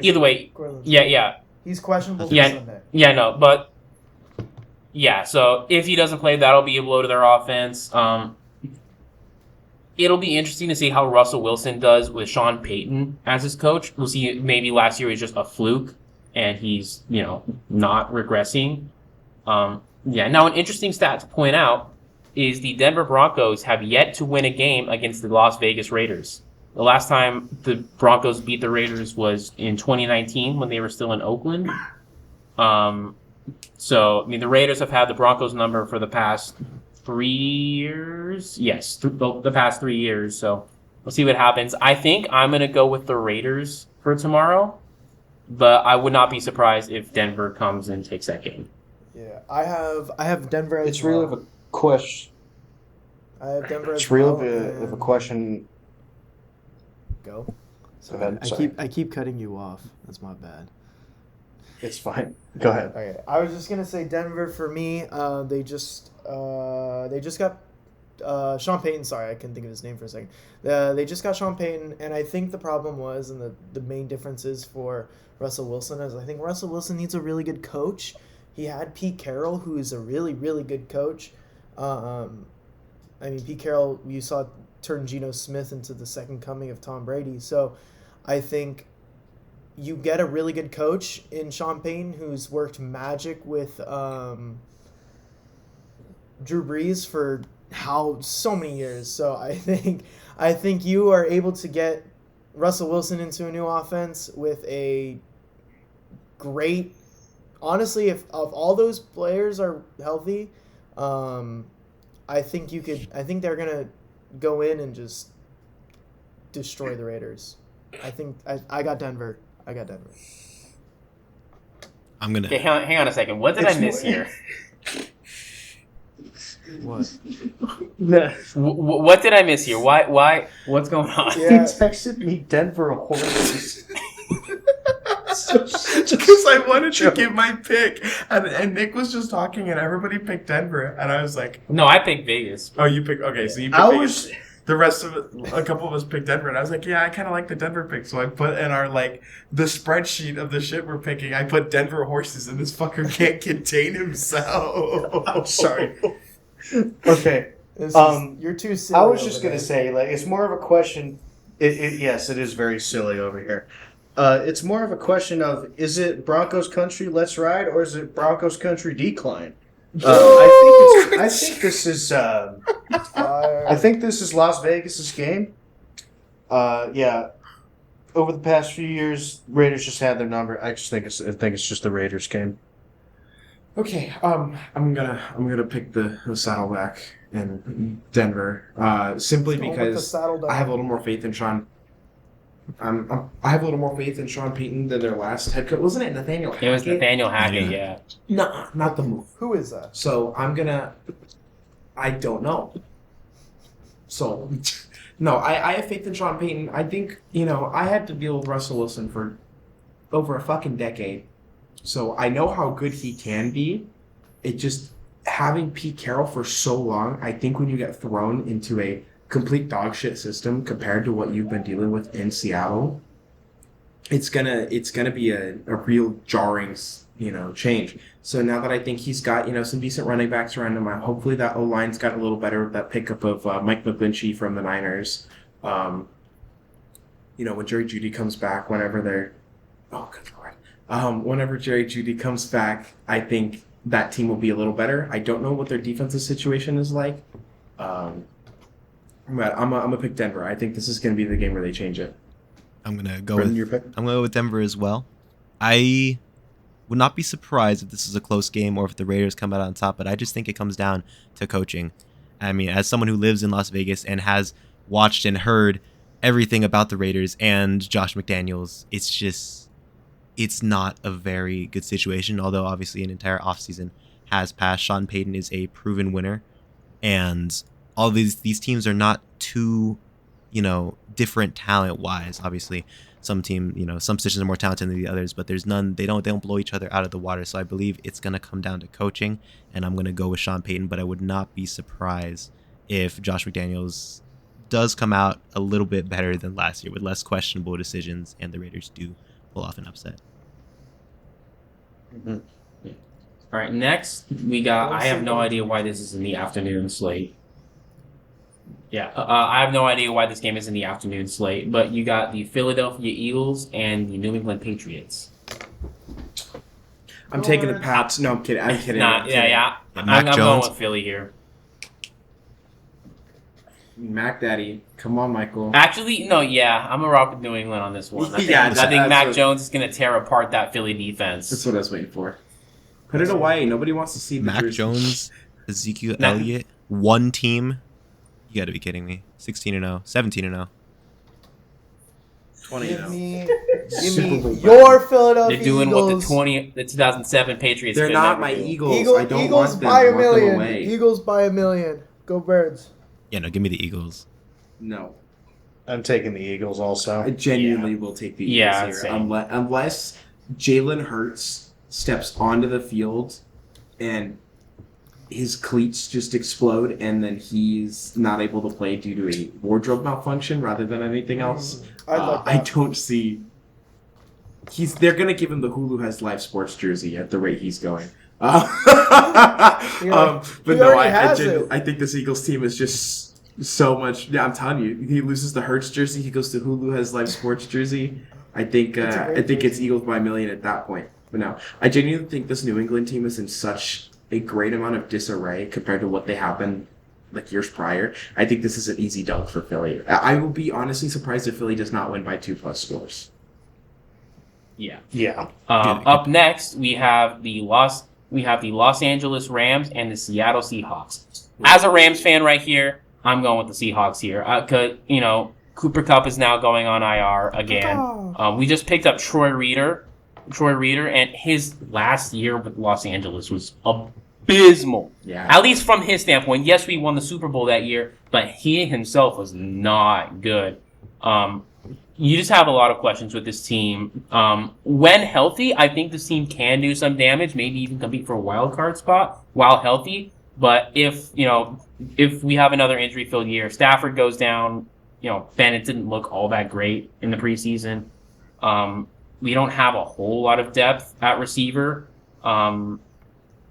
either way. Yeah. He's questionable for Sunday. Yeah, no, but yeah. So if he doesn't play, that'll be a blow to their offense. It'll be interesting to see how Russell Wilson does with Sean Payton as his coach. We'll see. Maybe last year was just a fluke, and he's not regressing. Now an interesting stat to point out is the Denver Broncos have yet to win a game against the Las Vegas Raiders. The last time the Broncos beat the Raiders was in 2019 when they were still in Oakland. So, I mean, the Raiders have had the Broncos number for the past 3 years. Yes, the past 3 years. So, we'll see what happens. I think I'm going to go with the Raiders for tomorrow, but I would not be surprised if Denver comes and takes that game. Yeah, I have Denver as It's really of a question. I have Denver as It's really of a question. Go. Go ahead. I keep cutting you off. That's my bad. It's fine. Go ahead. Okay. I was just gonna say Denver for me. They just got Sean Payton. Sorry, I couldn't think of his name for a second. They just got Sean Payton, and I think the problem was, and the main differences for Russell Wilson is, I think Russell Wilson needs a really good coach. He had Pete Carroll, who is a really, really good coach. I mean, Pete Carroll, you saw turn Geno Smith into the second coming of Tom Brady. So I think you get a really good coach in Sean Payton, who's worked magic with Drew Brees for so many years. So I think you are able to get Russell Wilson into a new offense with a great. Honestly, if all those players are healthy, I think they're gonna go in and just destroy the Raiders. I think I got Denver. I'm gonna. Okay, hang on a second. What did I miss here? What? What did I miss here? Why? What's going on? Yeah. He texted me Denver horses. Because I wanted to give my pick, and Nick was just talking, and everybody picked Denver, and I was like, No, I picked Vegas. "Oh, you picked okay." So you picked Vegas. The rest of it, a couple of us picked Denver, and I was like, "Yeah, I kind of like the Denver pick." So I put in our the spreadsheet of the shit we're picking. I put Denver horses, and this fucker can't contain himself. I'm sorry. Okay. You're too silly. I was just gonna say, it's more of a question. Yes, it is very silly over here. It's more of a question of, is it Broncos country, let's ride, or is it Broncos country, decline? I think this is Las Vegas's game. Yeah. Over the past few years, Raiders just had their number. I think it's just the Raiders game. Okay. I'm gonna pick the Saddleback and Denver, simply Going with the because saddle down. I have a little more faith in Sean. I have a little more faith in Sean Payton than their last head coach. Wasn't it Nathaniel Hackett? It was Nathaniel Hackett, Yeah. yeah. No, not the move. Who is that? So I don't know. So, no, I have faith in Sean Payton. I think, I had to deal with Russell Wilson for over a fucking decade. So I know how good he can be. It just, having Pete Carroll for so long, I think when you get thrown into a complete dog shit system compared to what you've been dealing with in Seattle, it's gonna be a real jarring, change. So now that I think he's got, some decent running backs around him, hopefully that O-line's gotten a little better with that pickup of Mike McGlinchey from the Niners. When Jerry Jeudy comes back, whenever Jerry Jeudy comes back, I think that team will be a little better. I don't know what their defensive situation is like. But I'm gonna pick Denver. I think this is gonna be the game where they change it. I'm gonna go Brenden, your pick? I'm gonna go with Denver as well. I would not be surprised if this is a close game or if the Raiders come out on top, but I just think it comes down to coaching. I mean, as someone who lives in Las Vegas and has watched and heard everything about the Raiders and Josh McDaniels, it's not a very good situation, although obviously an entire offseason has passed. Sean Payton is a proven winner, and all these teams are not too, different talent-wise. Obviously, some positions are more talented than the others, but there's none. They don't blow each other out of the water. So I believe it's going to come down to coaching, and I'm going to go with Sean Payton. But I would not be surprised if Josh McDaniels does come out a little bit better than last year with less questionable decisions, and the Raiders do pull off an upset. All right, next we got. I have no idea why this is in the afternoon slate. Yeah, I have no idea why this game is in the afternoon slate, but you got the Philadelphia Eagles and the New England Patriots. I'm taking the Pats. No, I'm kidding. I'm kidding. Nah, I'm kidding. yeah. Mac I'm going Jones. with Philly here. Mac Daddy. Come on, Michael. Actually, no, yeah, I'm a rock with New England on this one. I think, Yeah, I think that's Mac what- Jones is going to tear apart that Philly defense. That's what I was waiting for. Put it away. Nobody wants to see the Mac jersey. Jones, Ezekiel No. Elliott, one team. You got to be kidding me. 16-0, 17-0. 20 Give me Super Bowl your Philadelphia They're doing Eagles. what the 2007 Patriots. They're could not never my do. Eagles. I don't Eagles want them. by I a want them million. away. Eagles by a million. Go Birds. Yeah, no, give me the Eagles. No. I'm taking the Eagles also. I genuinely will take the Eagles Yeah, here. same. Unless Jalen Hurts steps onto the field and his cleats just explode and then he's not able to play due to a wardrobe malfunction rather than anything else. I don't see... They're going to give him the Hulu Has Live Sports jersey at the rate he's going. But no, I think this Eagles team is just so much... Yeah, I'm telling you, he loses the Hurts jersey, he goes to Hulu Has Live Sports jersey. I think it's Eagles by a million at that point. But no, I genuinely think this New England team is in such a great amount of disarray compared to what they have been like years prior. I think this is an easy dunk for Philly. I will be honestly surprised if Philly does not win by 2+ scores. Yeah. Yeah. Up next, we have the Los Angeles Rams and the Seattle Seahawks. As a Rams fan right here, I'm going with the Seahawks here. Cause Cooper Kupp is now going on IR again. We just picked up Troy Reader, and his last year with Los Angeles was abysmal. Yeah. At least from his standpoint. Yes, we won the Super Bowl that year, but he himself was not good. You just have a lot of questions with this team. When healthy, I think this team can do some damage, maybe even compete for a wild card spot while healthy. But if we have another injury-filled year, Stafford goes down, Bennett didn't look all that great in the preseason. We don't have a whole lot of depth at receiver.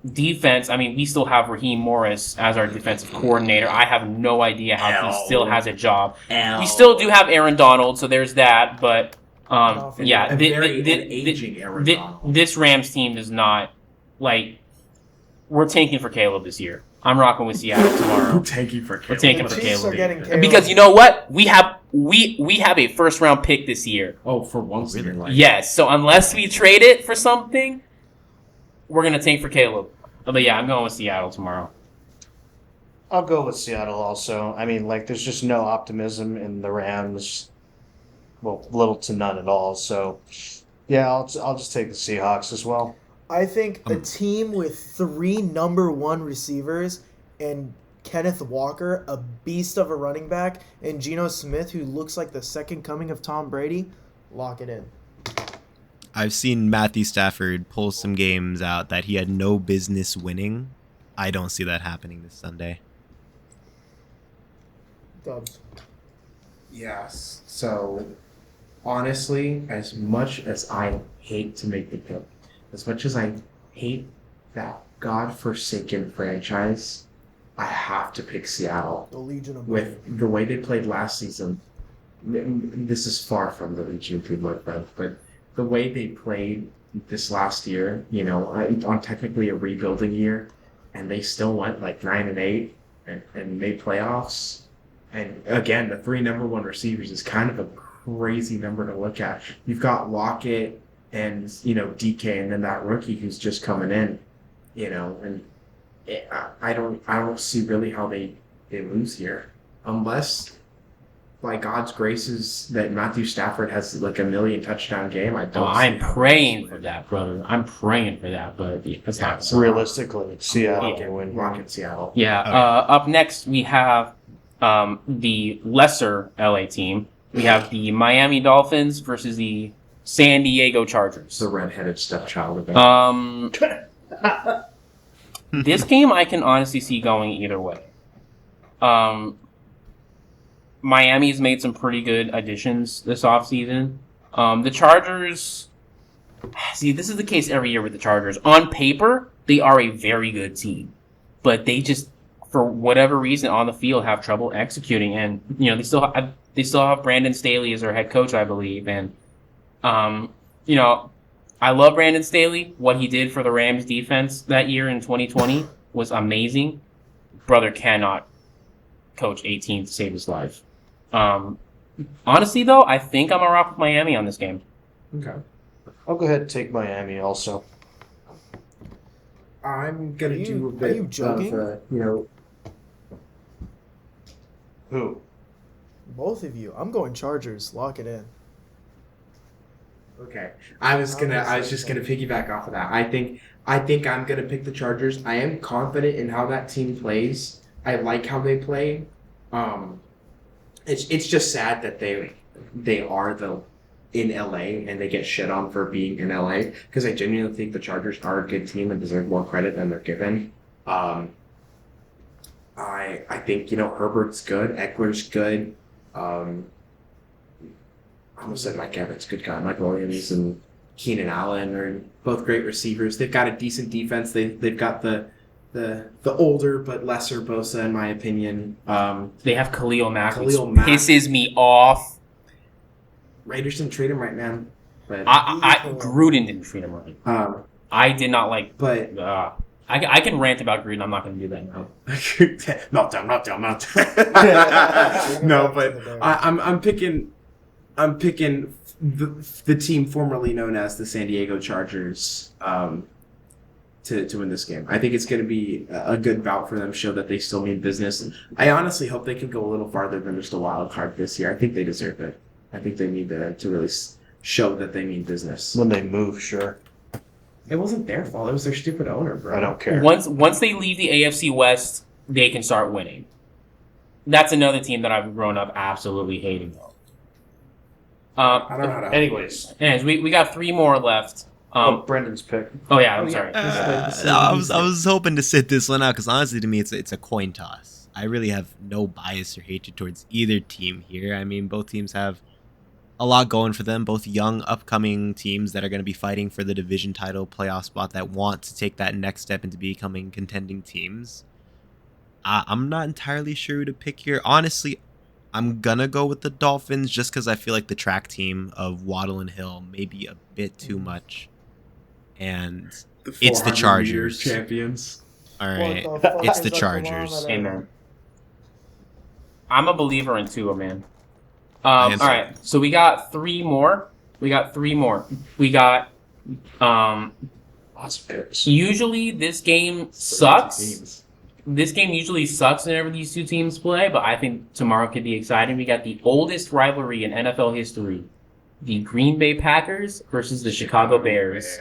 Defense, we still have Raheem Morris as our defensive coordinator. I have no idea how he still has a job. We still do have Aaron Donald, so there's that. But yeah, aging Aaron Donald. This Rams team is not we're tanking for Caleb this year. I'm rocking with Seattle tomorrow. We're tanking for Caleb. We're tanking The for Chiefs are getting Caleb. Caleb. Because you know what? We have a first round pick this year. Oh, for once in your life. Yes. So unless we trade it for something, we're gonna tank for Caleb. But yeah, I'm going with Seattle tomorrow. I'll go with Seattle also. I mean, like, there's just no optimism in the Rams. Well, little to none at all. So, yeah, I'll just take the Seahawks as well. I think a team with 3 number 1 receivers and Kenneth Walker, a beast of a running back, and Geno Smith, who looks like the second coming of Tom Brady, lock it in. I've seen Matthew Stafford pull some games out that he had no business winning. I don't see that happening this Sunday. Dubs. Yes. So, honestly, as much as I hate to make the pick, as much as I hate that godforsaken franchise, I have to pick Seattle. The Legion of With the way they played last season, this is far from the Legion of Boom, my friend, but the way they played this last year, on technically a rebuilding year, and they still went like 9-8 and made playoffs. And again, the 3 number 1 receivers is kind of a crazy number to look at. You've got Lockett and DK, and then that rookie who's just coming in, and I don't see really how they lose here, unless by God's graces that Matthew Stafford has like a 1,000,000 touchdown game. I'm praying for that, brother. I'm praying for that, but that's not So realistically, Seattle can win. Rocket Seattle. Yeah. Up next, we have the lesser LA team. We have the Miami Dolphins versus the San Diego Chargers. The redheaded stepchild of it. This game I can honestly see going either way. Miami's made some pretty good additions this offseason. The Chargers, see, this is the case every year with the Chargers. On paper, they are a very good team, but they just, for whatever reason, on the field have trouble executing. And they still have Brenden Staley as their head coach, I believe. And I love Brenden Staley. What he did for the Rams defense that year in 2020 was amazing. Brother cannot coach 18 to save his life. Honestly, though, I think I'm going to rock with Miami on this game. Okay. I'll go ahead and take Miami also. I'm going to do a bit are you joking? Who? Both of you. I'm going Chargers. Lock it in. Okay. I was just gonna piggyback off of that. I think I'm gonna pick the Chargers. I am confident in how that team plays. I like how they play. It's just sad that they are in LA and they get shit on for being in LA, because I genuinely think the Chargers are a good team and deserve more credit than they're given. I think Herbert's good, Eckler's good. I almost said Mike Evans, good guy. Mike Williams and Keenan Allen are both great receivers. They've got a decent defense. They've got the older but lesser Bosa, in my opinion. They have Khalil Mack, which Khalil Mack. pisses me off. Raiders didn't treat him right, man. But Gruden didn't treat him right. I did not like. But I can rant about Gruden. I'm not going to do that now. meltdown. No, but I'm picking the team formerly known as the San Diego Chargers to win this game. I think it's going to be a good bout for them, show that they still mean business. I honestly hope they can go a little farther than just a wild card this year. I think they deserve it. I think they need to really show that they mean business. When they move, sure. It wasn't their fault. It was their stupid owner, bro. I don't care. Once they leave the AFC West, they can start winning. That's another team that I've grown up absolutely hating. I don't know how to. Anyways, we got 3 more left. Brendan's pick. Oh yeah, I'm sorry. I was hoping to sit this one out because honestly, to me, it's a coin toss. I really have no bias or hatred towards either team here. I mean, both teams have a lot going for them. Both young, upcoming teams that are going to be fighting for the division title, playoff spot, that want to take that next step into becoming contending teams. I'm not entirely sure who to pick here. Honestly, I'm going to go with the Dolphins just because I feel like the track team of Waddle and Hill may be a bit too much. And it's the Chargers. Champions. All right. It's the Chargers. Amen. I'm a believer in Tua, man. All right. So we got 3 more. We got Lots of picks. usually this game sucks. this game usually sucks whenever these two teams play, but I think tomorrow could be exciting. We got the oldest rivalry in NFL history. The Green Bay Packers versus the Chicago Bears.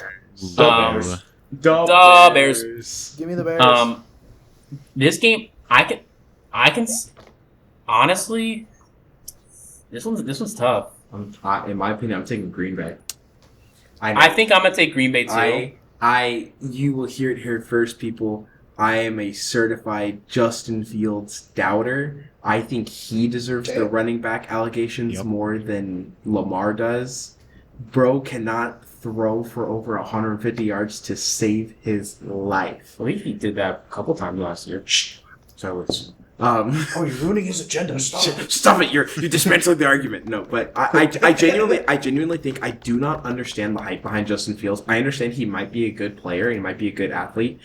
Bears. The Bears. Give me the Bears. This game, honestly, this one's tough. In my opinion, I'm taking Green Bay. I think I'm gonna take Green Bay too. You will hear it here first, people. I am a certified Justin Fields doubter. I think he deserves the running back allegations more than Lamar does. Bro cannot throw for over 150 yards to save his life. I believe he did that a couple times last year. Shh. So it's you're ruining his agenda. Stop it! You're dismantling the argument. No, but I genuinely think I do not understand the hype behind Justin Fields. I understand he might be a good player, he might be a good athlete.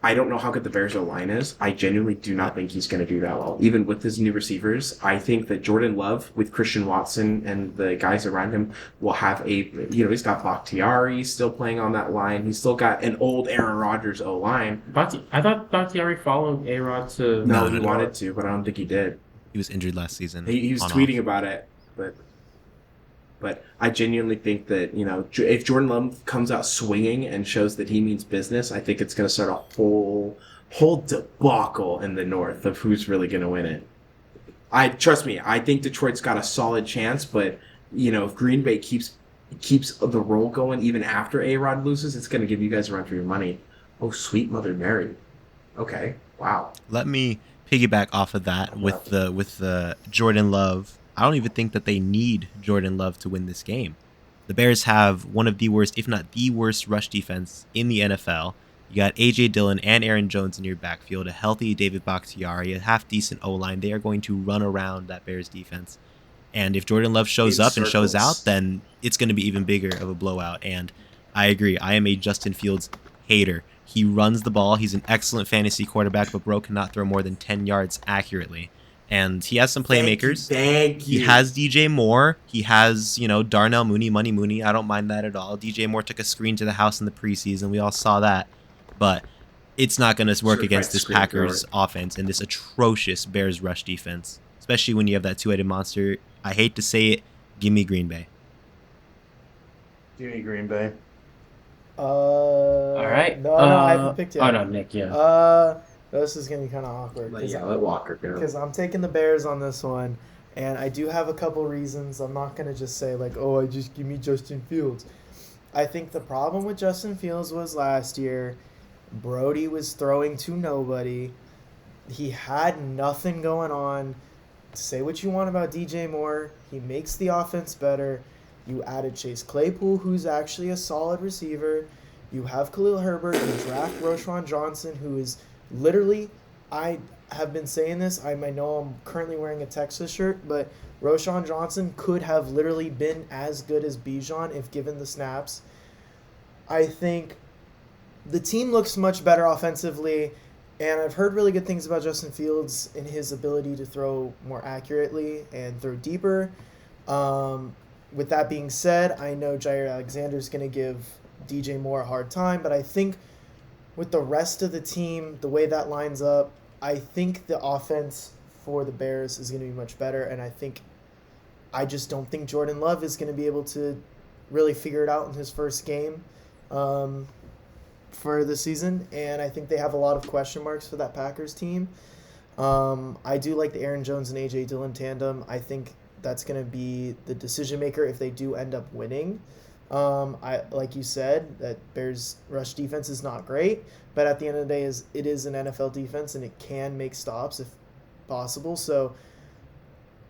I don't know how good the Bears' O-line is. I genuinely do not think he's going to do that well. Even with his new receivers, I think that Jordan Love with Christian Watson and the guys around him will have he's got Bakhtiari still playing on that line. He's still got an old Aaron Rodgers O-line. I thought Bakhtiari followed A-Rod to... No, he wanted to, but I don't think he did. He was injured last season. He was tweeting about it, but I genuinely think that, if Jordan Love comes out swinging and shows that he means business, I think it's going to start a whole debacle in the North of who's really going to win it. Trust me, I think Detroit's got a solid chance, but, if Green Bay keeps the roll going even after A-Rod loses, it's going to give you guys a run for your money. Oh, sweet Mother Mary. Okay, wow. Let me piggyback off of that with the Jordan Love. I don't even think that they need Jordan Love to win this game. The Bears have one of the worst, if not the worst, rush defense in the NFL. You got A.J. Dillon and Aaron Jones in your backfield, a healthy David Bakhtiari, a half-decent O-line. They are going to run around that Bears defense. And if Jordan Love shows up and shows out, then it's going to be even bigger of a blowout. And I agree. I am a Justin Fields hater. He runs the ball. He's an excellent fantasy quarterback, but bro cannot throw more than 10 yards accurately. And he has some playmakers. Thank you. He has DJ Moore. He has, Darnell Mooney, Money Mooney. I don't mind that at all. DJ Moore took a screen to the house in the preseason. We all saw that. But it's not going to work against this Packers offense and this atrocious Bears rush defense, especially when you have that two-headed monster. I hate to say it. Give me Green Bay. Give me Green Bay. All right. No, I haven't picked yet. Oh, no, Nick, yeah. This is going to be kind of awkward. Let Walker go. Because I'm taking the Bears on this one, and I do have a couple reasons. I'm not going to just say, I just give me Justin Fields. I think the problem with Justin Fields was last year, Brody was throwing to nobody. He had nothing going on. Say what you want about DJ Moore. He makes the offense better. You added Chase Claypool, who's actually a solid receiver. You have Khalil Herbert. You draft Roschon Johnson, who is... Literally, I have been saying this. I know I'm currently wearing a Texas shirt, but Roschon Johnson could have literally been as good as Bijan if given the snaps. I think the team looks much better offensively, and I've heard really good things about Justin Fields and his ability to throw more accurately and throw deeper. With that being said, I know Jair Alexander is going to give DJ Moore a hard time, but I think with the rest of the team, the way that lines up, I think the offense for the Bears is going to be much better, and I just don't think Jordan Love is going to be able to really figure it out in his first game for the season, and I think they have a lot of question marks for that Packers team. I do like the Aaron Jones and A.J. Dillon tandem. I think that's going to be the decision maker if they do end up winning. Like you said, that Bears rush defense is not great, but at the end of the day, it is an NFL defense and it can make stops if possible. So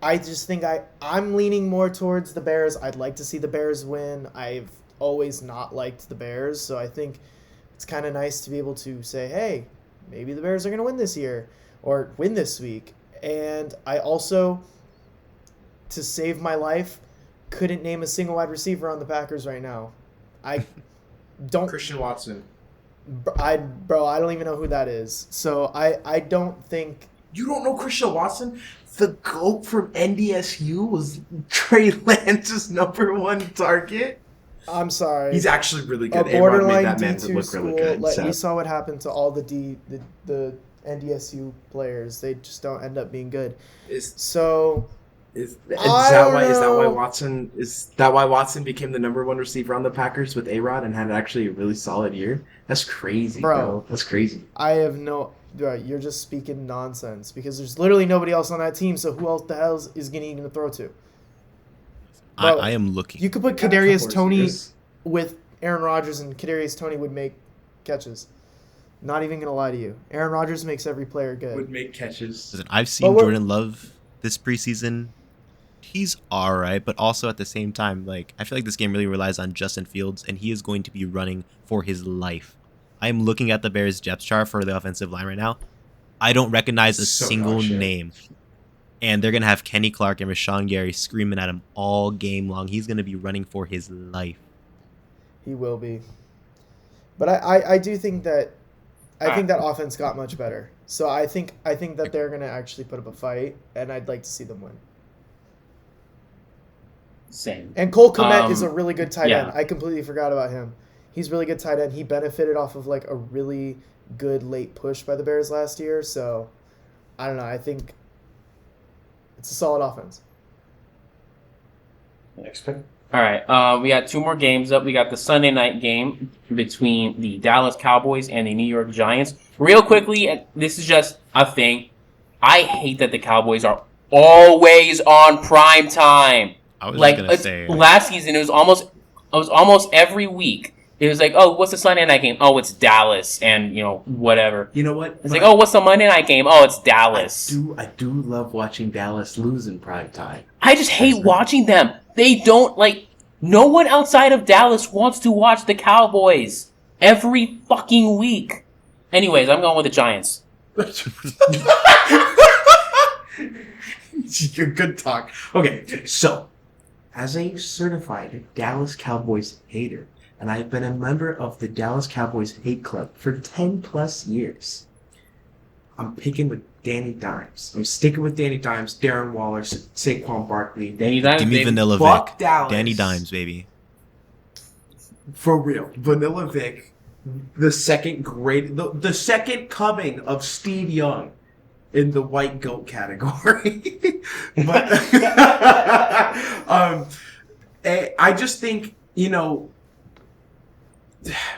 I just think I'm leaning more towards the Bears. I'd like to see the Bears win. I've always not liked the Bears, so I think it's kind of nice to be able to say, hey, maybe the Bears are going to win this year or win this week. And I also, to save my life, couldn't name a single wide receiver on the Packers right now. I don't. Christian Watson. I don't even know who that is. So I don't think. You don't know Christian Watson? The GOAT from NDSU was Trey Lance's number one target. I'm sorry. He's actually really A good. A-Rod made borderline that man D2 look school. really good. Like so. we saw what happened to all the NDSU players. They just don't end up being good. So Is I that don't why? Is that know. why Watson? Is that why Watson became the number one receiver on the Packers with A-Rod and had actually a really solid year? That's crazy, bro. That's crazy. I have no. Right, you're just speaking nonsense because there's literally nobody else on that team. So who else the hell is going to throw to? Bro, I am looking. You could put Kadarius Toney with Aaron Rodgers, and Kadarius Toney would make catches. Not even gonna lie to you, Aaron Rodgers makes every player good. Would make catches. Listen, I've seen Jordan Love this preseason. He's all right, but also at the same time, like I feel like this game really relies on Justin Fields, and he is going to be running for his life. I am looking at the Bears' depth chart for the offensive line right now. I don't recognize a single name. And they're going to have Kenny Clark and Rashawn Gary screaming at him all game long. He's going to be running for his life. He will be. But I do think that that offense got much better. So I think that they're going to actually put up a fight, and I'd like to see them win. Same. And Cole Kmet is a really good tight yeah. end. I completely forgot about him. He's a really good tight end. He benefited off of like a really good late push by the Bears last year. So I don't know. I think it's a solid offense. Next pick. All right. We got two more games up. We got the Sunday night game between the Dallas Cowboys and the New York Giants. Real quickly, and this is just a thing. I hate that the Cowboys are always on prime time. I was like gonna say last season, it was almost every week. It was like, oh, what's the Sunday night game? Oh, it's Dallas, and whatever. You know what? It's like, oh, what's the Monday night game? Oh, it's Dallas. I do love watching Dallas lose in prime time. I just hate watching them. They don't no one outside of Dallas wants to watch the Cowboys every fucking week. Anyways, I'm going with the Giants. Good talk. Okay, so as a certified Dallas Cowboys hater, and I've been a member of the Dallas Cowboys hate club for 10 plus years, I'm picking with Danny Dimes. I'm sticking with Danny Dimes, Darren Waller, Saquon Barkley. Danny Dimes, give me Vanilla Fuck Vic. Dallas. Danny Dimes, baby. For real. Vanilla Vic, the second coming of Steve Young in the white goat category. But I just think,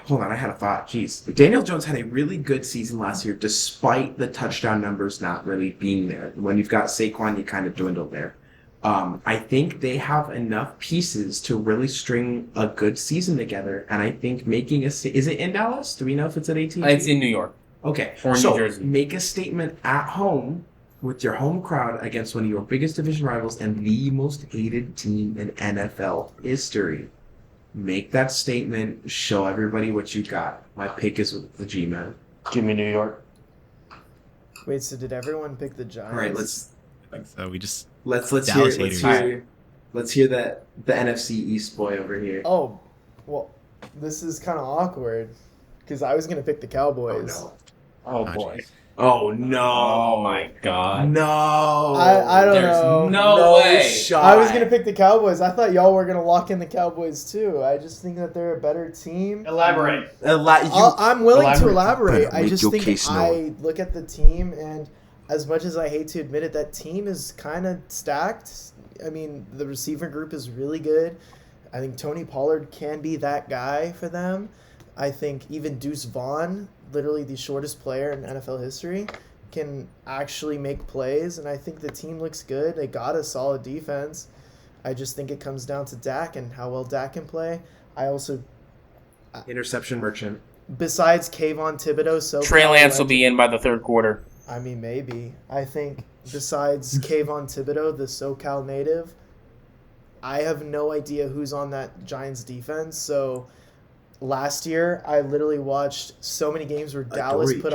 hold on, I had a thought. Jeez. Daniel Jones had a really good season last year despite the touchdown numbers not really being there. When you've got Saquon, you kind of dwindle there. I think they have enough pieces to really string a good season together, and I think making is it in Dallas? Do we know if it's at AT&T? It's in New York. Okay, or so New Jersey. Make a statement at home with your home crowd against one of your biggest division rivals and the most hated team in NFL history. Make that statement. Show everybody what you got. My pick is with the G-Man. Give me New York. Wait, so did everyone pick the Giants? All right, let's hear that the NFC East boy over here. Oh, well, this is kind of awkward because I was gonna pick the Cowboys. Oh boy. Oh no! Oh my god! No! I don't know. No way. Shot. I was gonna pick the Cowboys. I thought y'all were gonna lock in the Cowboys too. I just think that they're a better team. Elaborate. I'm willing to elaborate. Better I make just your think case known. I look at the team, and as much as I hate to admit it, that team is kind of stacked. I mean, the receiver group is really good. I think Tony Pollard can be that guy for them. I think even Deuce Vaughn, literally the shortest player in NFL history, can actually make plays, and I think the team looks good. They got a solid defense. I just think it comes down to Dak and how well Dak can play. I also... Interception merchant. Besides Kayvon Thibodeau, Trey Lance will be in by the third quarter. I mean, maybe. I think besides Kayvon Thibodeau, the SoCal native, I have no idea who's on that Giants defense. So last year, I literally watched so many games where Dallas put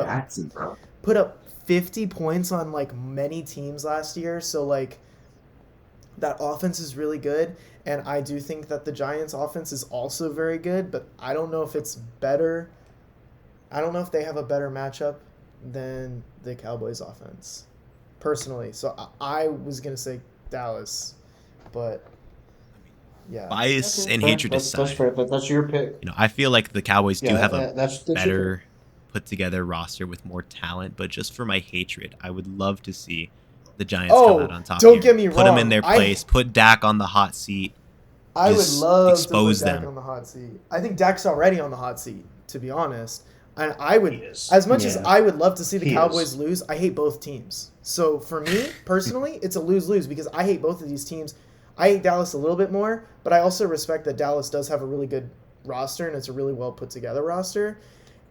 up 50 points on many teams last year. So that offense is really good, and I do think that the Giants offense is also very good, but I don't know if it's better. I don't know if they have a better matchup than the Cowboys offense, personally. So I was going to say Dallas, but Yeah. bias Okay, and fair. hatred That's aside, fair. That's your pick. I feel like the Cowboys do Yeah, have a that's your pick. better put together roster with more talent, but just for my hatred, I would love to see the Giants come out on top. Don't here. get me Put them in wrong. their place. Put Dak on the hot seat. I would Just love expose to put Dak them. on the hot seat. I think Dak's already on the hot seat, to be honest. And I would, He is. as much as Yeah. I would love to see the He Cowboys is. lose, I hate both teams. So for me, personally, it's a lose-lose because I hate both of these teams. I hate Dallas a little bit more, but I also respect that Dallas does have a really good roster and it's a really well put together roster.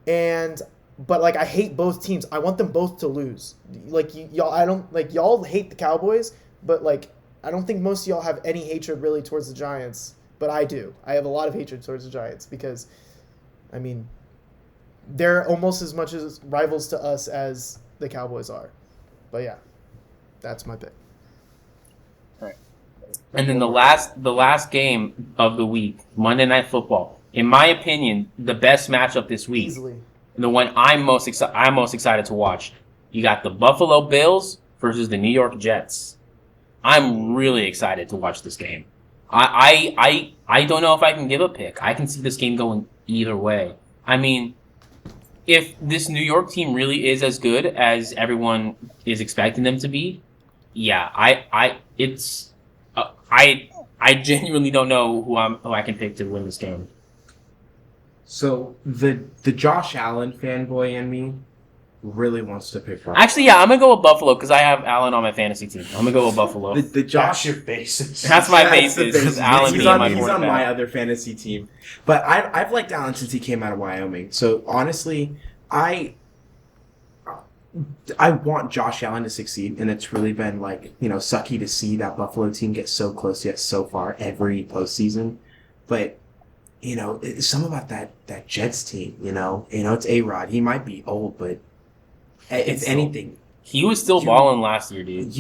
But like I hate both teams. I want them both to lose. Like y'all hate the Cowboys, but like I don't think most of y'all have any hatred really towards the Giants, but I do. I have a lot of hatred towards the Giants because, I mean, they're almost as much as rivals to us as the Cowboys are. But yeah, that's my pick. And then the last game of the week, Monday Night Football. In my opinion, the best matchup this week, Easily. the one I'm most excited to watch. You got the Buffalo Bills versus the New York Jets. I'm really excited to watch this game. I don't know if I can give a pick. I can see this game going either way. I mean, if this New York team really is as good as everyone is expecting them to be, yeah, I genuinely don't know who I can pick to win this game. So the Josh Allen fanboy in me really wants to pick Buffalo. Actually, yeah, I'm gonna go with Buffalo because I have Allen on my fantasy team. I'm gonna go with Buffalo. The Josh. That's your basis. That's my That's the basis. basis. Allen He's being on, my he's on quarterback. my other fantasy team, but I've liked Allen since he came out of Wyoming. So honestly, I want Josh Allen to succeed, and it's really been sucky to see that Buffalo team get so close yet so far every postseason. But it's something about that Jets team. It's A-Rod. He might be old, but if anything, he was still balling last year, dude.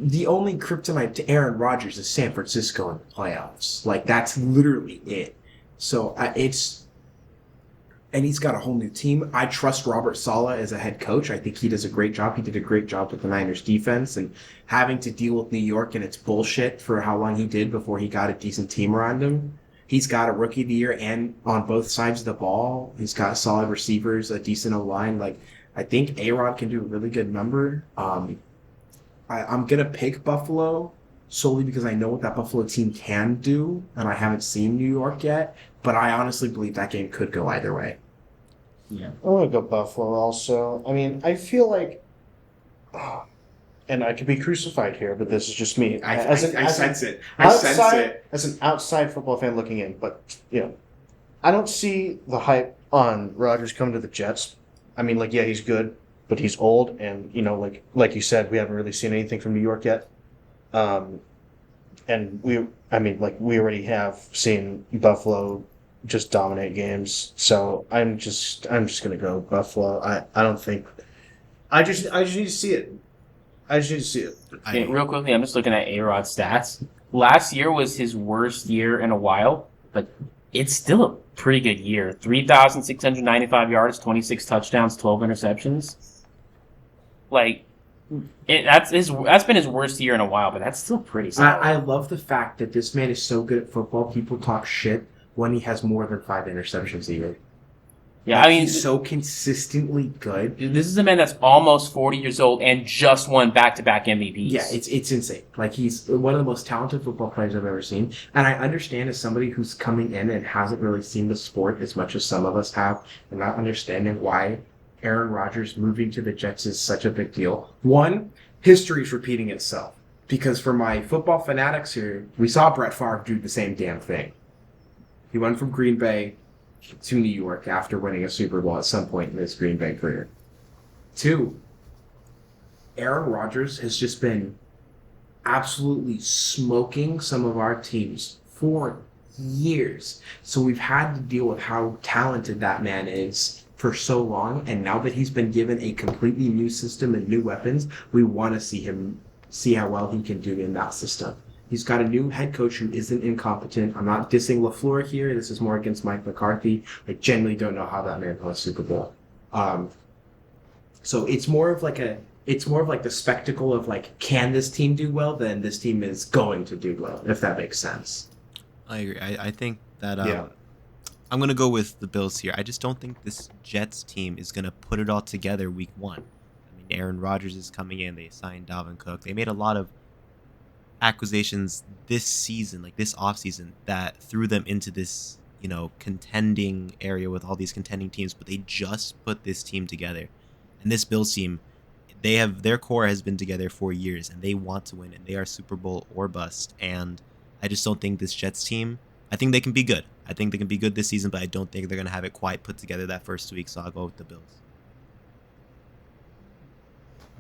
The only kryptonite to Aaron Rodgers is San Francisco in the playoffs. Like that's literally it. So and he's got a whole new team. I trust Robert Saleh as a head coach. I think he does a great job. He did a great job with the Niners defense and having to deal with New York and its bullshit for how long he did before he got a decent team around him. He's got a rookie of the year and on both sides of the ball. He's got solid receivers, a decent O-line. Like I think A-Rod can do a really good number. I'm going to pick Buffalo solely because I know what that Buffalo team can do, and I haven't seen New York yet. But I honestly believe that game could go either way. Yeah, I want to go Buffalo also. I mean, I feel like, and I could be crucified here, but this is just me. I sense it. I sense it. As an outside football fan looking in, but, I don't see the hype on Rodgers coming to the Jets. I mean, yeah, he's good, but he's old, and, like you said, we haven't really seen anything from New York yet. And we already have seen Buffalo just dominate games. So I'm just gonna go Buffalo. I don't think I just need to see it. I just need to see it. Okay, real quickly, I'm just looking at A-Rod's stats. Last year was his worst year in a while, but it's still a pretty good year. 3,695 yards, 26 touchdowns, 12 interceptions. That's been his worst year in a while, but that's still pretty solid. I love the fact that this man is so good at football. People talk shit when he has more than 5 interceptions a year. Yeah, I mean, he's so consistently good. This is a man that's almost 40 years old and just won back-to-back MVPs. Yeah, it's insane. Like, he's one of the most talented football players I've ever seen. And I understand as somebody who's coming in and hasn't really seen the sport as much as some of us have, and not understanding why Aaron Rodgers moving to the Jets is such a big deal. One, history's repeating itself. Because for my football fanatics here, we saw Brett Favre do the same damn thing. He went from Green Bay to New York after winning a Super Bowl at some point in his Green Bay career. 2, Aaron Rodgers has just been absolutely smoking some of our teams for years. So we've had to deal with how talented that man is for so long, and now that he's been given a completely new system and new weapons, we want to see how well he can do in that system. He's got a new head coach who isn't incompetent. I'm not dissing LaFleur here. This is more against Mike McCarthy. I genuinely don't know how that man won a Super Bowl. So it's more of like the spectacle of can this team do well than this team is going to do well, if that makes sense. I agree. I think that Yeah. I'm gonna go with the Bills here. I just don't think this Jets team is gonna put it all together week one. I mean, Aaron Rodgers is coming in. They signed Dalvin Cook. They made a lot of acquisitions this season, like this offseason, that threw them into this, contending area with all these contending teams. But they just put this team together, and this Bills team, their core has been together for years, and they want to win, and they are Super Bowl or bust. And I just don't think this Jets team. I think they can be good. I think they can be good this season, but I don't think they're going to have it quite put together that first week, so I'll go with the Bills.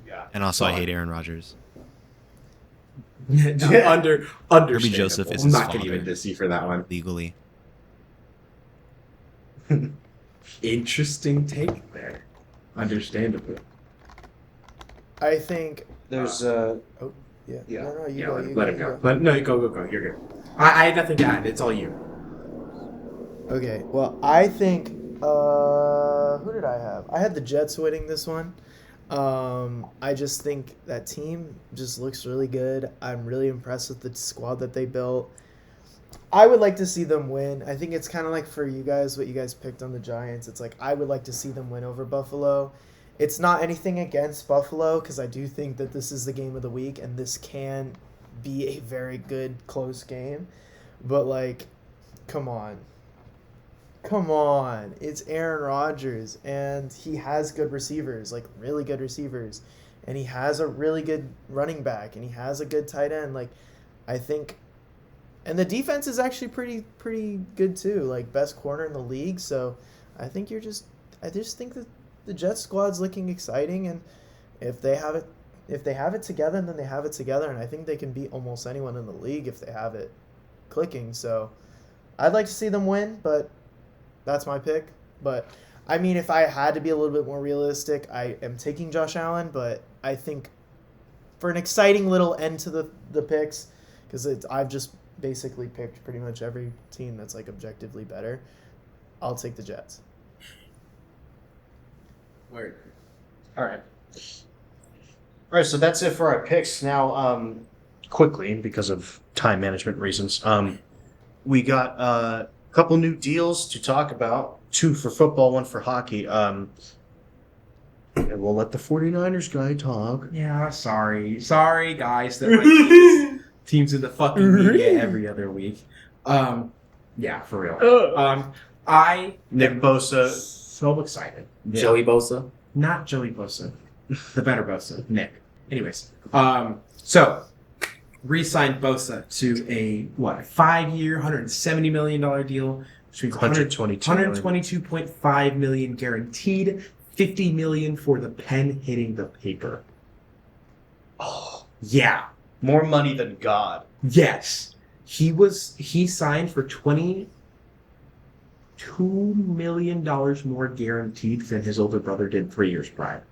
Yeah. And also, I hate Aaron Rodgers. Understandable. Kirby Joseph is I'm his not going to father. even diss you for that one. Legally. Interesting take there. Understandable. I think. There's Yeah. Yeah. No, you Yeah, go. let him go. No, go. You're good. I had nothing to add. It's all you. Okay. Well, I think. Who did I have? I had the Jets winning this one. I just think that team just looks really good. I'm really impressed with the squad that they built. I would like to see them win. I think it's kind of like for you guys, what you guys picked on the Giants. It's like I would like to see them win over Buffalo. It's not anything against Buffalo because I do think that this is the game of the week and this can be a very good close game. But like, come on. It's Aaron Rodgers and he has good receivers, like really good receivers. And he has a really good running back and he has a good tight end. Like, I think, and the defense is actually pretty good too, like best corner in the league. So I think I just think that the Jets squad's looking exciting, and if they have it together, then they have it together, and I think they can beat almost anyone in the league if they have it clicking. So I'd like to see them win, but that's my pick. But I mean, if I had to be a little bit more realistic, I am taking Josh Allen, but I think for an exciting little end to the picks, because I've just basically picked pretty much every team that's like objectively better, I'll take the Jets. Word. All right, so that's it for our picks. Now, quickly, because of time management reasons, we got a couple new deals to talk about. 2 for football, 1 for hockey. And we'll let the 49ers guy talk. Yeah, sorry guys that my teams in the fucking media every other week. Yeah, for real. Nick Bosa. So excited. Yeah. Joey Bosa. Not Joey Bosa. The better Bosa. Nick. Anyways. So re-signed Bosa to a 5-year, $170 million deal, which means $122.5 million guaranteed, $50 million for the pen hitting the paper. Oh, yeah. More money than God. Yes. He signed for $22 million more guaranteed than his older brother did 3 years prior.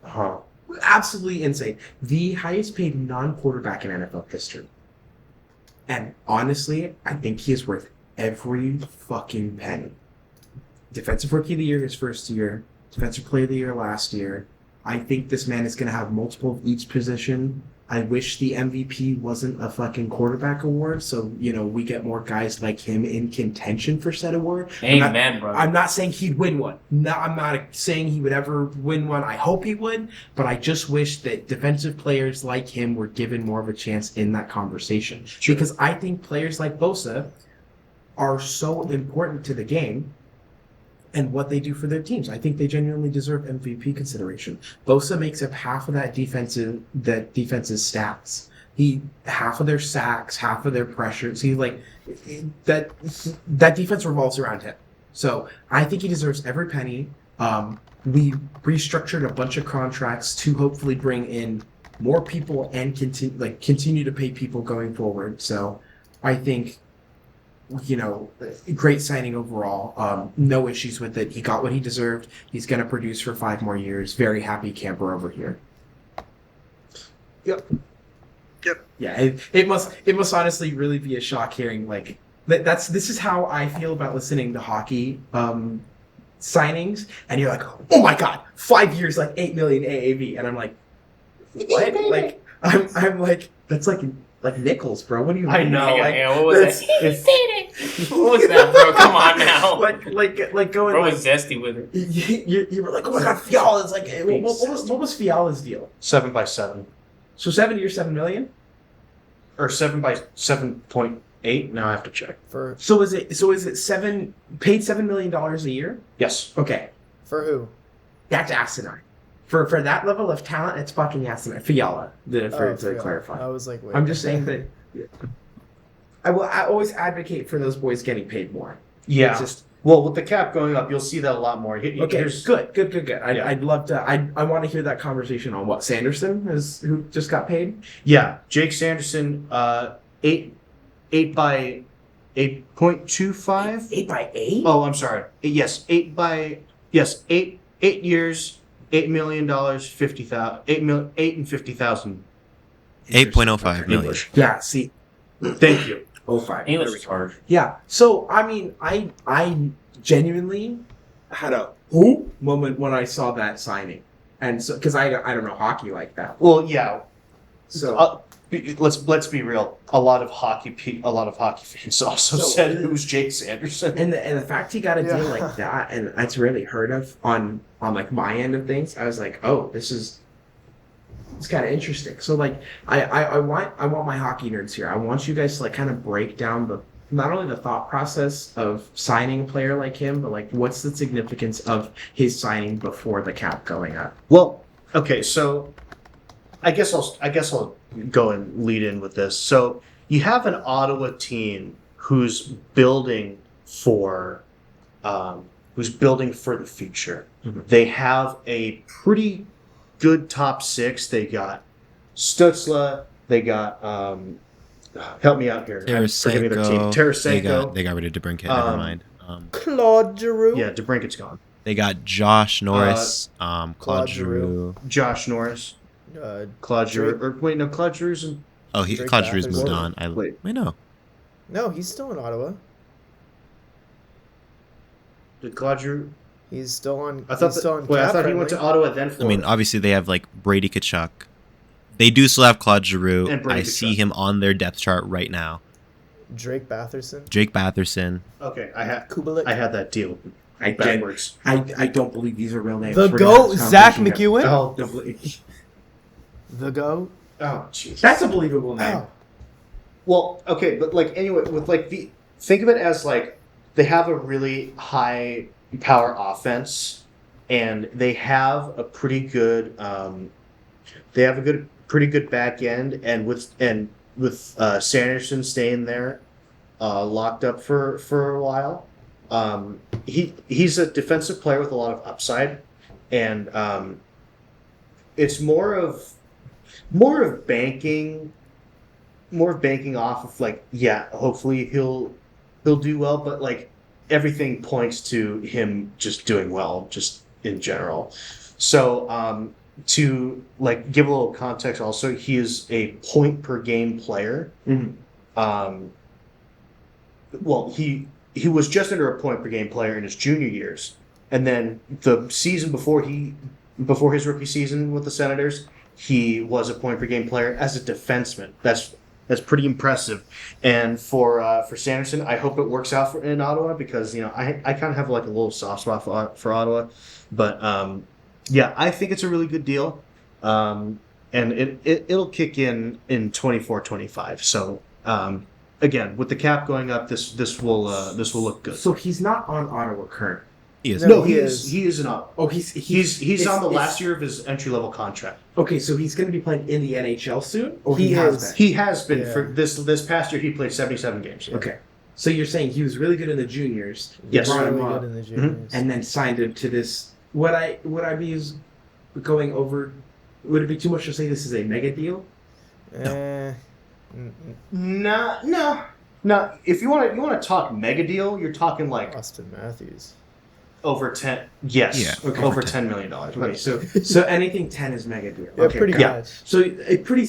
Huh. Absolutely insane. The highest paid non-quarterback in NFL history. And honestly, I think he is worth every fucking penny. Defensive Rookie of the Year his first year. Defensive Player of the Year last year. I think this man is going to have multiple of each position. I wish the MVP wasn't a fucking quarterback award, so, we get more guys like him in contention for said award. Amen, brother. I'm not saying he'd win one. No, I'm not saying he would ever win one. I hope he would, but I just wish that defensive players like him were given more of a chance in that conversation. Sure. Because I think players like Bosa are so important to the game and what they do for their teams. I think they genuinely deserve MVP consideration. Bosa makes up half of that defense's stats. Half of their sacks, half of their pressures. That defense revolves around him. So I think he deserves every penny. We restructured a bunch of contracts to hopefully bring in more people and continue to pay people going forward. So I think, great signing overall. No issues with it. He got what he deserved. He's going to produce for 5 more years. Very happy camper over here. Yep. Yeah, it must honestly really be a shock hearing this is how I feel about listening to hockey signings, and you're like, oh my god, 5 years, like $8 million AAV, and I'm like, what? I'm like, that's like like nickels, bro. What do you? I know. Yeah, like, yeah, what was that's- that? it's- What was that, bro? Come on now. like going Bro like was zesty with it. you were like, oh my god, Fiala's like, hey, what was Fiala's deal? 7x7 So 7 years, 7 million. or 7x7.8. Now I have to check. So is it paid $7 million a year? Yes. Okay, For who? that's asinine. For that level of talent, it's fucking asinine. Fiala, to clarify. I was like, wait. I'm just saying that I always advocate for those boys getting paid more. Yeah. It's just Well, with the cap going up, you'll see that a lot more. okay. Here's- Good. Yeah. I'd love to. I want to hear that conversation on what Sanderson is, who just got paid. Yeah, Jake Sanderson, 8 by 8.25. 8x8. Oh, I'm sorry. Yes, 8 years, $8 million, 50,000, 8 and 50,000. 8.05 million. English. Yeah. See. Thanch you. 05. English charge. Yeah. So I mean, I genuinely had a who moment when I saw that signing, and so because I don't know hockey like that. Well, yeah. So Let's be real. A lot of hockey fans also said who's Jake Sanderson. and the fact he got a deal Yeah. like that, and that's really heard of on like my end of things. I was like, oh, it's kind of interesting. So like, I want my hockey nerds here. I want you guys to like kind of break down not only the thought process of signing a player like him, but like what's the significance of his signing before the cap going up. Well, okay, so I guess I'll go and lead in with this. So you have an Ottawa team who's building for the future. Mm-hmm. They have a pretty good top six. They got Stutzla. They got help me out here. I'm forgetting their team. Tarasenko. They got rid of DeBrincat. Never mind. Claude Giroux. Yeah, DeBrincat's gone. They got Josh Norris, Claude Giroux. Josh Norris, Claude Giroux. Or wait, no, Claude Giroux's in. Oh, Drake Claude Giroux's Batherson. moved on. Wait. Wait, no. No, he's still in Ottawa. Did Claude Giroux? He's still on. I thought he went to Ottawa then. I Florida. mean, obviously they have like Brady Tkachuk. They do still have Claude Giroux. And Brady I see Tkachuk. him on their depth chart right now. Drake Batherson. Jake Batherson. Okay, I had Kubelik. that deal I backwards. don't believe these are real names. The We're GOAT, gonna have Zach competition here. McEwen. Oh, Don't believe- The GOAT. oh, jeez. That's a believable name. Oh. Well, okay, but like anyway, with like think of it as like they have a really high power offense, and they have a pretty good pretty good back end, and with Sanderson staying there, locked up for a while. He's a defensive player with a lot of upside, and it's more of banking off of like, yeah, hopefully he'll do well, but like everything points to him just doing well just in general. So to like give a little context also, he is a point per game player. Mhm. Well, he was just under a point per game player in his junior years, and then the season before his rookie season with the Senators, he was a point per game player as a defenseman. That's pretty impressive. And for Sanderson, I hope it works out in Ottawa, because I kind of have like a little soft spot for Ottawa, but yeah, I think it's a really good deal, and it'll kick in 24-25. So again, with the cap going up, this will look good. So he's not on Ottawa current. He is. No, he he is not. Oh, He's on the last year of his entry level contract. Okay, so he's going to be playing in the NHL soon, or He has is. been? He has been Yeah. for this past year. He played 77 games. Okay, so you're saying he was really good in the juniors. Yes. brought him Really up, good in the juniors. and then signed him to this. Would I be going over? Would it be too much to say this is a mega deal? No. If you want to talk mega deal, you're talking like Austin Matthews. over 10. Yes, Yeah, okay. over $10 million. Okay, so anything 10 is mega deal. Yeah, Okay, pretty got it. much. So a pretty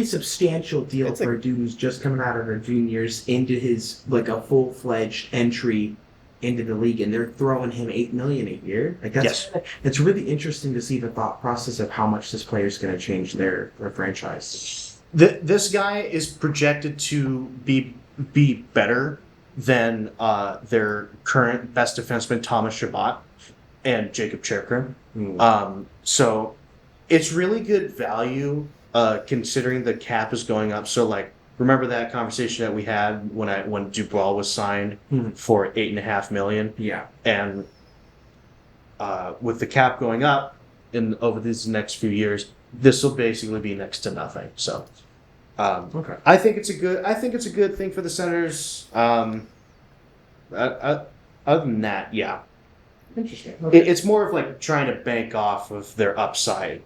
substantial deal It's for a dude who's just coming out of their juniors into his like a full-fledged entry into the league, and they're throwing him $8 million a year. Like that's It's really interesting to see the thought process of how much this player is going to change their franchise. This guy is projected to be better than their current best defenseman Thomas Chabot and Jacob Cherkrin. So it's really good value considering the cap is going up. So like, remember that conversation that we had when Dubois was signed for $8.5 million? Yeah. And with the cap going up over these next few years, this will basically be next to nothing. So, Okay. I think it's a good thing for the Senators. Other than that, yeah, Interesting. Okay. it's more of like trying to bank off of their upside,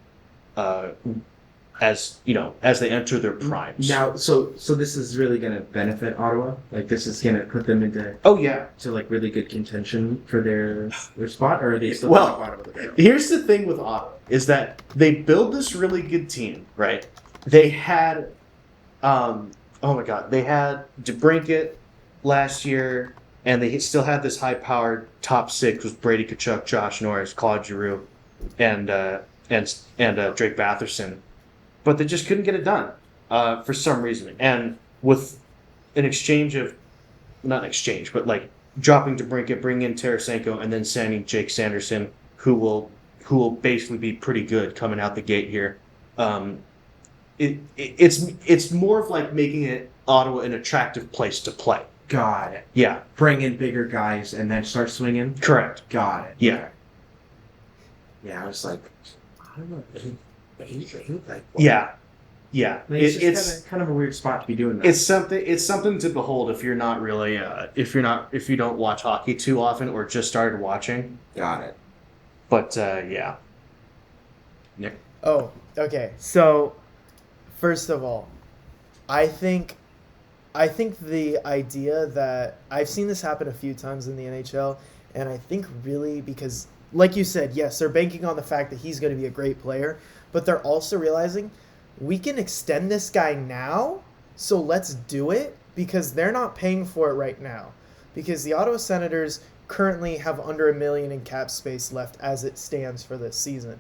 as they enter their primes. Now, so this is really going to benefit Ottawa. Like this is going to put them into Oh yeah. like really good contention for their spot, or are they still Well, bottom of the barrel? Here's the thing with Ottawa is that they build this really good team, right? They had, oh my God, they had DeBrincat last year, and they still had this high-powered top six with Brady Tkachuk, Josh Norris, Claude Giroux, and Drake Batherson, but they just couldn't get it done for some reason. And with an exchange of, not an exchange, but like dropping DeBrincat, bringing in Tarasenko, and then signing Jake Sanderson, who will basically be pretty good coming out the gate here. It's more of like making it Ottawa an attractive place to play. Got it. Yeah, Bring in bigger guys and then start swinging. correct. Got it. Yeah. Okay. Yeah, I was like, I don't know. Like, Yeah, yeah. Like, it's just kind of a weird spot to be doing that. It's something to behold if you're not really if you don't watch hockey too often or just started watching. Got it. But yeah. Nick. Oh, okay. So, first of all, I think the idea that I've seen this happen a few times in the NHL, and I think really because, like you said, yes, they're banking on the fact that he's going to be a great player, but they're also realizing we can extend this guy now, so let's do it, because they're not paying for it right now. Because the Ottawa Senators currently have under $1 million in cap space left as it stands for this season.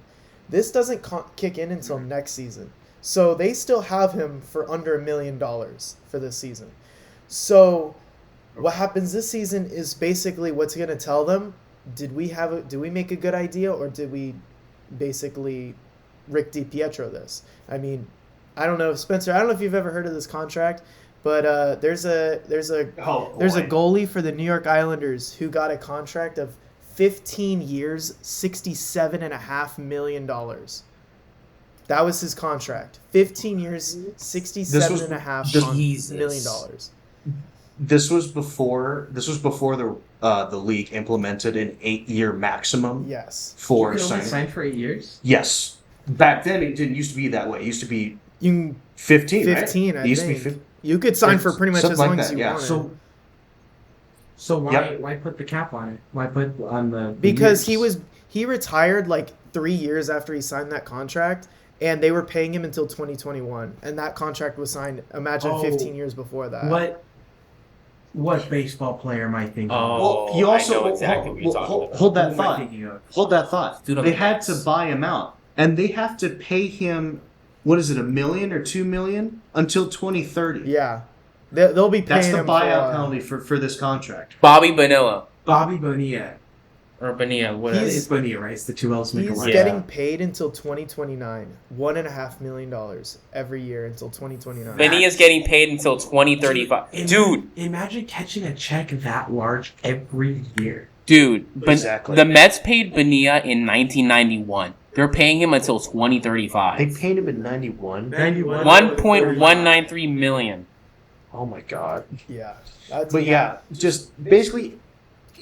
This doesn't kick in until next season. So they still have him for under $1 million for this season. So what happens this season is basically what's going to tell them, did we make a good idea, or did we basically Rick DiPietro this? I mean, I don't know, Spencer, I don't know if you've ever heard of this contract, but there's a goalie for the New York Islanders who got a contract of 15 years, $67.5 million. That was his contract. 15 years, $67.5 million. This was before the league implemented an 8-year maximum. Yes. For you can only signing. sign for 8 years? Yes. Back then it didn't used to be that way. It used to be You can 15, 15, right? I It used to be think. 15. You could sign for pretty much Something as long like as that, you yeah. wanted. So why put the cap on it? Why put on the Because years? he retired like 3 years after he signed that contract, and they were paying him until 2021, and that contract was signed, imagine, 15 years before that. What baseball player am I thinking? Oh, Well, you also I know exactly what you're talking about. hold that Who am I thought. thinking of? Hold that thought. Dude on They the had Mets. to buy him out, and they have to pay him. What is it, $1 million or $2 million until 2030? Yeah. They'll be paying That's the him buyout penalty for this contract. Bobby Bonilla Bobby Bonilla. or Bonilla, whatever. It's Bonilla, right? It's the two L's make a He's line. Yeah. getting paid until 2029. $1.5 million every year until 2029. Bonilla's getting paid until 2035. Dude, Imagine catching a check that large every year. Exactly. The Mets paid Bonilla in 1991. They're paying him until 2035. They paid him in 91. 91. 1.193 million. Oh my god. Yeah. That's, But yeah, just basically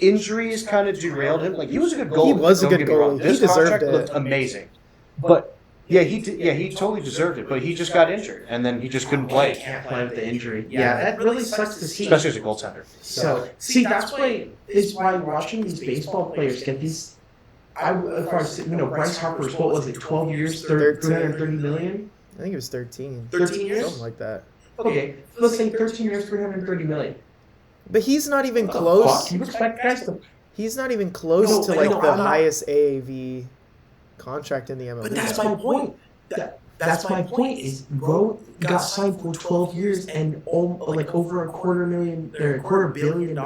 injuries kind of derailed him. Like he was a good goalie. He was a don't good get me wrong. goalie. This He deserved contract it. looked amazing. But yeah, he totally deserved it. But he just got injured, and then he just couldn't play, Can't play with the injury. Yeah, that really sucks to see. especially as a goaltender. So, see, that's why watching these baseball players get these. Bryce Harper's, what was it, 12 years, 330 million? I think it was 13. 13 years? Something like that. Okay, let's say 13 years, 330 million. But he's not even What the close. fuck? You expect guys to. He's not even close No, to I like know, the I'm not- highest AAV contract in the MLB. But that's my point. That's my point. Is Burrow got signed for 12 years and like over $250 million.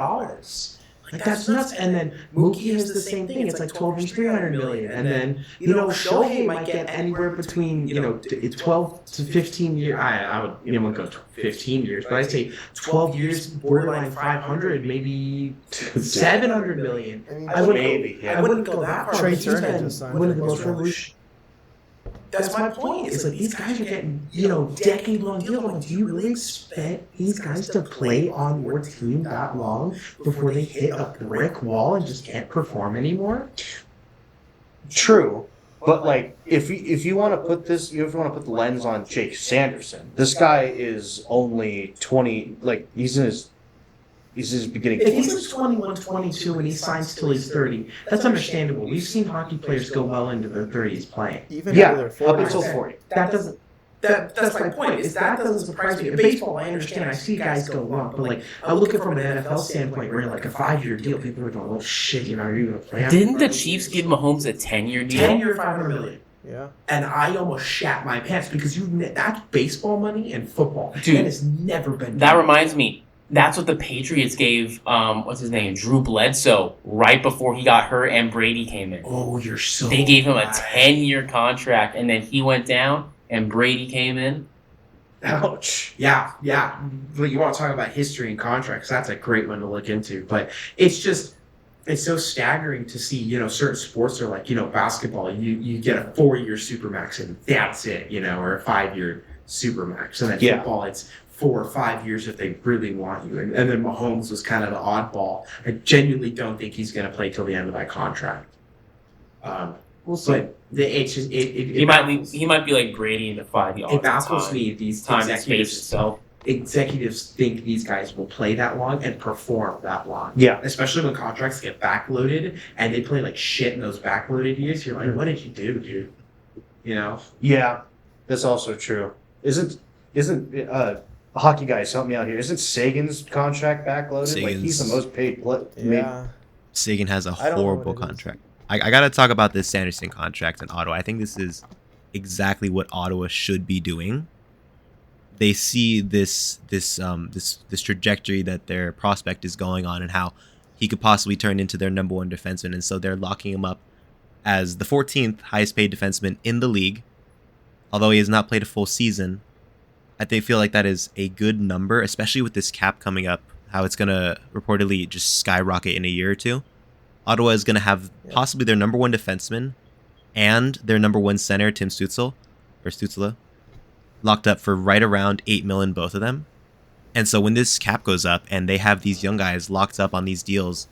Like that's nuts. And then Mookie has the same thing. It's like 12 years, $300 million. And then Shohei might get anywhere between 12 to 15 years. I would wouldn't go 15 years, but I'd say 12 years, borderline 500, maybe 700 million. I wouldn't go that far. Trey Turner just signed one of the most revolutionary. That's my point. It's like these guys are getting, decade-long deals. Like, do you really expect these guys to play on your team that long before they hit a brick wall and just can't perform anymore? True, but like if you want to put the lens on Jake Sanderson, this guy is only 20. Like he's in his beginning. If he's 21, 22, and he signs till he's 30, that's understandable. We've seen hockey players go well into their 30s playing. Even into their 40s. Up until 40. That's my point. Is that doesn't surprise me. In baseball, I understand. I see guys go long, but like I look at it from an NFL standpoint, where like a 5-year deal, people are going, "Oh shit, are you going to play?" Didn't the Chiefs give Mahomes a 10-year deal? 10-year, $500 million. Yeah. And I almost shat my pants because that's baseball money and football. Dude, that has never been. That reminds me. That's what the Patriots gave, what's his name, Drew Bledsoe, right before he got hurt and Brady came in. Oh, you're so They gave him a right. 10-year contract, and then he went down, and Brady came in. Ouch. Yeah. But you want to talk about history and contracts, that's a great one to look into. But it's so staggering to see, certain sports are like, basketball, you get a 4-year supermax and that's it, or a 5-year supermax. And then football, it's 4 or 5 years if they really want you. And then Mahomes was kind of the oddball. I genuinely don't think he's going to play till the end of that contract. We'll see. But it's just He might be like Brady in the 5 yards. It baffles me. These time and space itself. Executives think these guys will play that long and perform that long. Yeah. Especially when contracts get backloaded and they play like shit in those backloaded years. You're like, what did you do, dude? Yeah, that's also true. Isn't hockey guys, help me out here. Isn't Sagan's contract backloaded? Like he's the most paid player. Yeah. Sagan has a horrible contract. I got to talk about this Sanderson contract in Ottawa. I think this is exactly what Ottawa should be doing. They see this trajectory that their prospect is going on and how he could possibly turn into their number one defenseman, and so they're locking him up as the 14th highest paid defenseman in the league. Although he has not played a full season, I feel like that is a good number, especially with this cap coming up, how it's going to reportedly just skyrocket in a year or two. Ottawa is going to have possibly their number one defenseman and their number one center, Tim Stützle, locked up for right around $8 million, both of them. And so when this cap goes up and they have these young guys locked up on these deals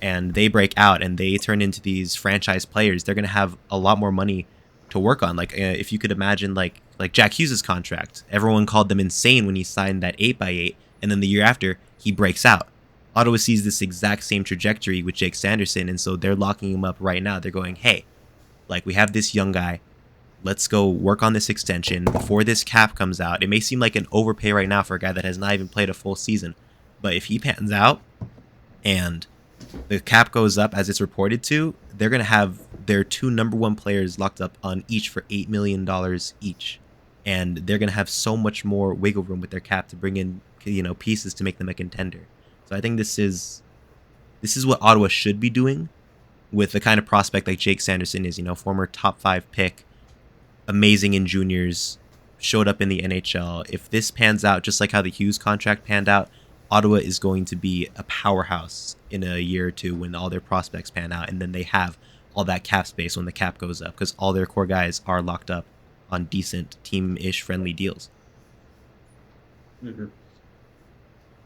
and they break out and they turn into these franchise players, they're going to have a lot more money to work on. Like if you could imagine like Jack Hughes' contract, everyone called them insane when he signed that 8x8, and then the year after he breaks out. Ottawa sees this exact same trajectory with Jake Sanderson, and so they're locking him up right now. They're going, hey, like we have this young guy, let's go work on this extension before this cap comes out. It may seem like an overpay right now for a guy that has not even played a full season, but if he pans out and the cap goes up as it's reported to, they're going to have their two number one players locked up on each for $8 million each. And they're going to have so much more wiggle room with their cap to bring in, pieces to make them a contender. So I think this is what Ottawa should be doing with the kind of prospect like Jake Sanderson is, former top 5 pick, amazing in juniors, showed up in the NHL. If this pans out, just like how the Hughes contract panned out, Ottawa is going to be a powerhouse in a year or two when all their prospects pan out, and then they have all that cap space when the cap goes up because all their core guys are locked up on decent team-ish friendly deals. Mm-hmm.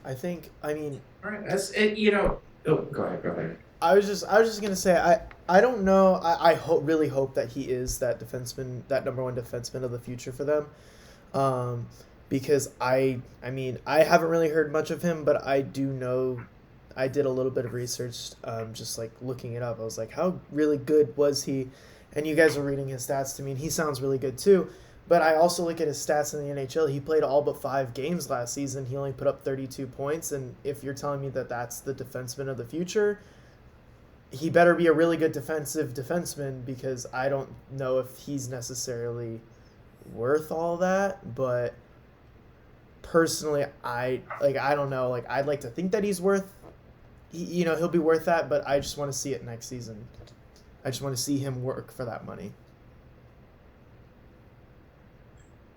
All right, that's it. Oh, go ahead. I was just gonna say I don't know. I really hope that he is that defenseman, that number one defenseman of the future for them, because I haven't really heard much of him, but I do know. I did a little bit of research, just like looking it up. I was like, how really good was he? And you guys are reading his stats to me, and he sounds really good too. But I also look at his stats in the NHL. He played all but 5 games last season. He only put up 32 points. And if you're telling me that that's the defenseman of the future, he better be a really good defenseman because I don't know if he's necessarily worth all that, but personally, I don't know. Like, I'd like to think that he's worth, he'll be worth that, but I just want to see it next season. I just want to see him work for that money.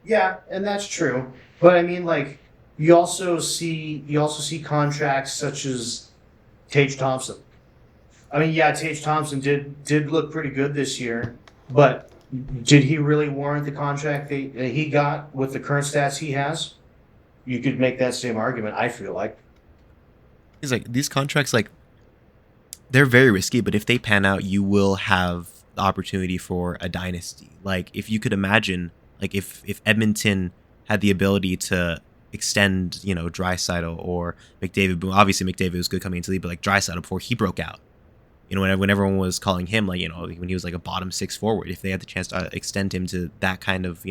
Yeah, and that's true. But I mean, like, you also see contracts such as Tage Thompson. I mean, yeah, Tage Thompson did look pretty good this year, but did he really warrant the contract that he got with the current stats he has? You could make that same argument, I feel like. He's like, these contracts, like, they're very risky, but if they pan out, you will have the opportunity for a dynasty. Like, if you could imagine, like, if Edmonton had the ability to extend, Draisaitl or McDavid. Obviously, McDavid was good coming into the league, but like Draisaitl before he broke out. When everyone was calling him, like, when he was like a bottom six forward, if they had the chance to extend him to that kind of,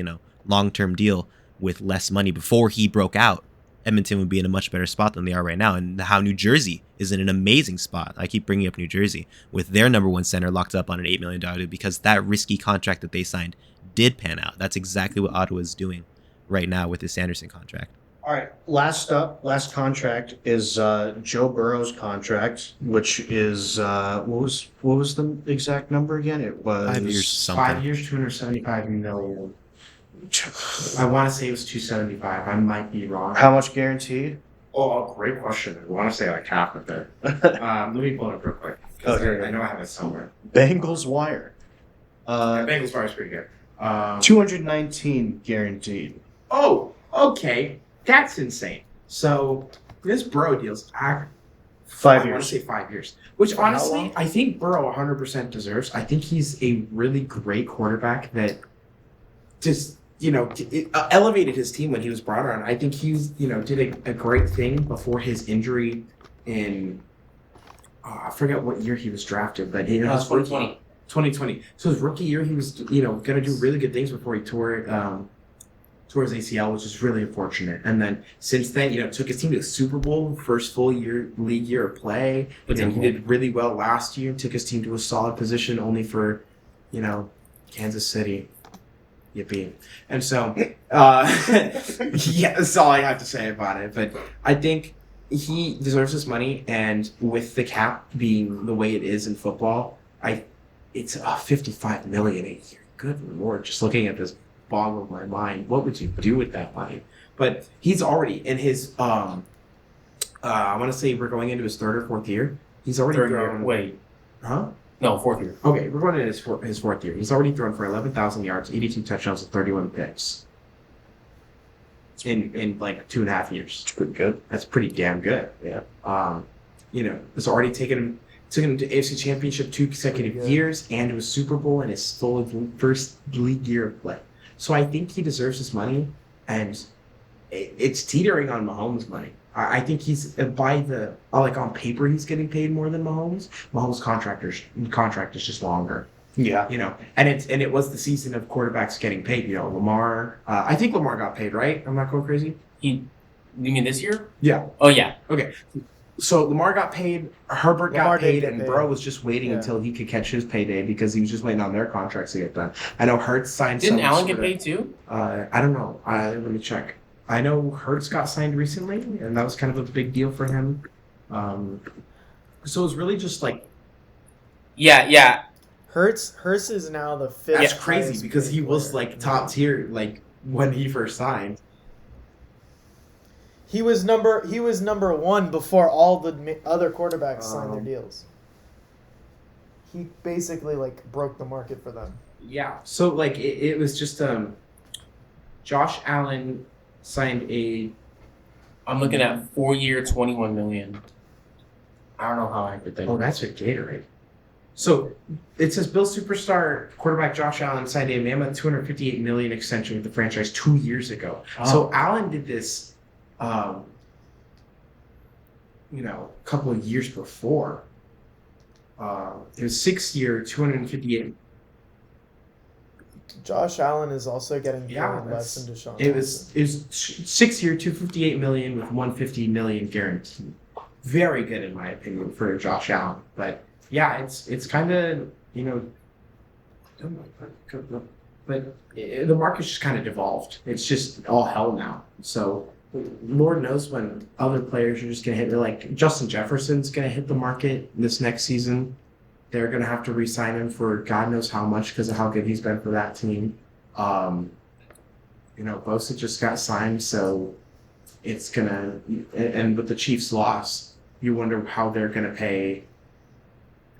long-term deal with less money before he broke out, Edmonton would be in a much better spot than they are right now. And how New Jersey is in an amazing spot. I keep bringing up New Jersey with their number one center locked up on an $8 million deal because that risky contract that they signed did pan out. That's exactly what Ottawa is doing right now with the Sanderson contract. All right, last contract is Joe Burrow's contract, which is what was the exact number again? It was 5 years something. 5 years, $275 million. I want to say it was 275. I might be wrong. How much guaranteed? Oh, great question. I want to say like half of it. Let me pull it up real quick. I know I have it somewhere. Bengals Wire. Bengals Wire is pretty good. 219 guaranteed. Oh, okay. That's insane. So this Burrow deal's 5 I years. want to say 5 years, which For how honestly long? I think Burrow 100% deserves. I think he's a really great quarterback that just elevated his team when he was brought on. I think he's did a great thing before his injury in I forget what year he was drafted, but he was 2020. So his rookie year, he was going to do really good things before he tore his ACL, which is really unfortunate. And then since then, took his team to the Super Bowl, first full league year of play. But then he did really well last year, took his team to a solid position, only for, Kansas City. Yippee. And so, yeah, that's all I have to say about it. But I think he deserves his money, and with the cap being the way it is in football, it's $55 million a year. Good Lord, just looking at this boggled my mind. What would you do with that money? But he's already in his I want to say we're going into his third or fourth year. He's already thrown. Wait. Huh? No, fourth year. Okay, we're going into his fourth year. He's already thrown for 11,000 yards, 82 touchdowns, and 31 picks. In like 2.5 years. It's pretty good. That's pretty damn good. Yeah. It's already took him to AFC Championship 2 consecutive years and to a Super Bowl in his first league year of play. So I think he deserves his money, and it's teetering on Mahomes' money. I think he's on paper he's getting paid more than Mahomes. Mahomes' contract is just longer. Yeah. And it was the season of quarterbacks getting paid. Lamar. I think Lamar got paid, right? I'm not going crazy. You mean this year? Yeah. Oh yeah. Okay. So Lamar got paid, Herbert Lamar got paid, did and get Burrow paid. was just waiting Yeah. until he could catch his payday because he was just waiting on their contracts to get done. I know Hurts signed. Didn't some Allen sort get of- paid too? I don't know. Let me check. I know Hurts got signed recently, and that was kind of a big deal for him. So it was really just like Yeah. Hurts is now the fifth. that's crazy highest because paid he was player. like top tier like when he first signed. He was number one before all the other quarterbacks signed their deals. He basically broke the market for them. Yeah. So like it was just Josh Allen signed I'm looking at 4 year, $21 million. I don't know how I could think. Oh, that's with Gatorade. So it says Bills superstar quarterback Josh Allen signed a mammoth $258 million extension with the franchise 2 years ago. Oh. So Allen did this, a couple of years before. It was 6 year, $258. Josh Allen is also getting paid Yeah, less than Deshaun It was 6 year, $258 million with $150 million guaranteed. Very good in my opinion for Josh Allen, but yeah, it's kind of but the market's just kind of devolved. It's just all hell now. So Lord knows when other players are just going to hit. Like Justin Jefferson's going to hit the market this next season. They're going to have to re-sign him for God knows how much because of how good he's been for that team. Bosa just got signed, so it's going to... And with the Chiefs' loss, you wonder how they're going to pay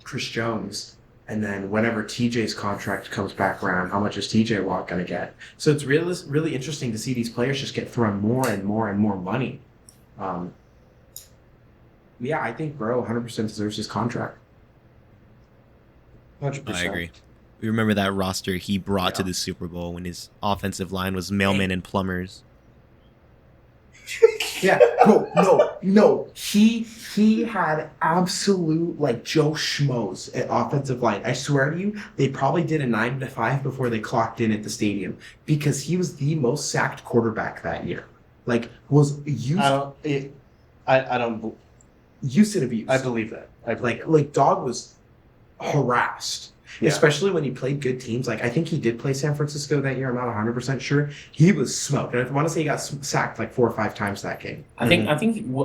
Chris Jones. And then whenever TJ's contract comes back around, how much is TJ Watt going to get? So it's really interesting to see these players just get thrown more and more and more money. I think Burrow 100% deserves his contract. 100%. I agree. We remember that roster he brought to the Super Bowl when his offensive line was mailmen and plumbers. Yeah, bro, no. He had absolute Joe Schmoes at offensive line. I swear to you, they probably did a 9-5 before they clocked in at the stadium because he was the most sacked quarterback that year. Was used. I don't. Used and abused. I believe that. Dog was harassed. Yeah. Especially when he played good teams. I think he did play San Francisco that year. I'm not 100% sure. He was smoked. And I want to say he got sacked 4 or 5 times that game. I think.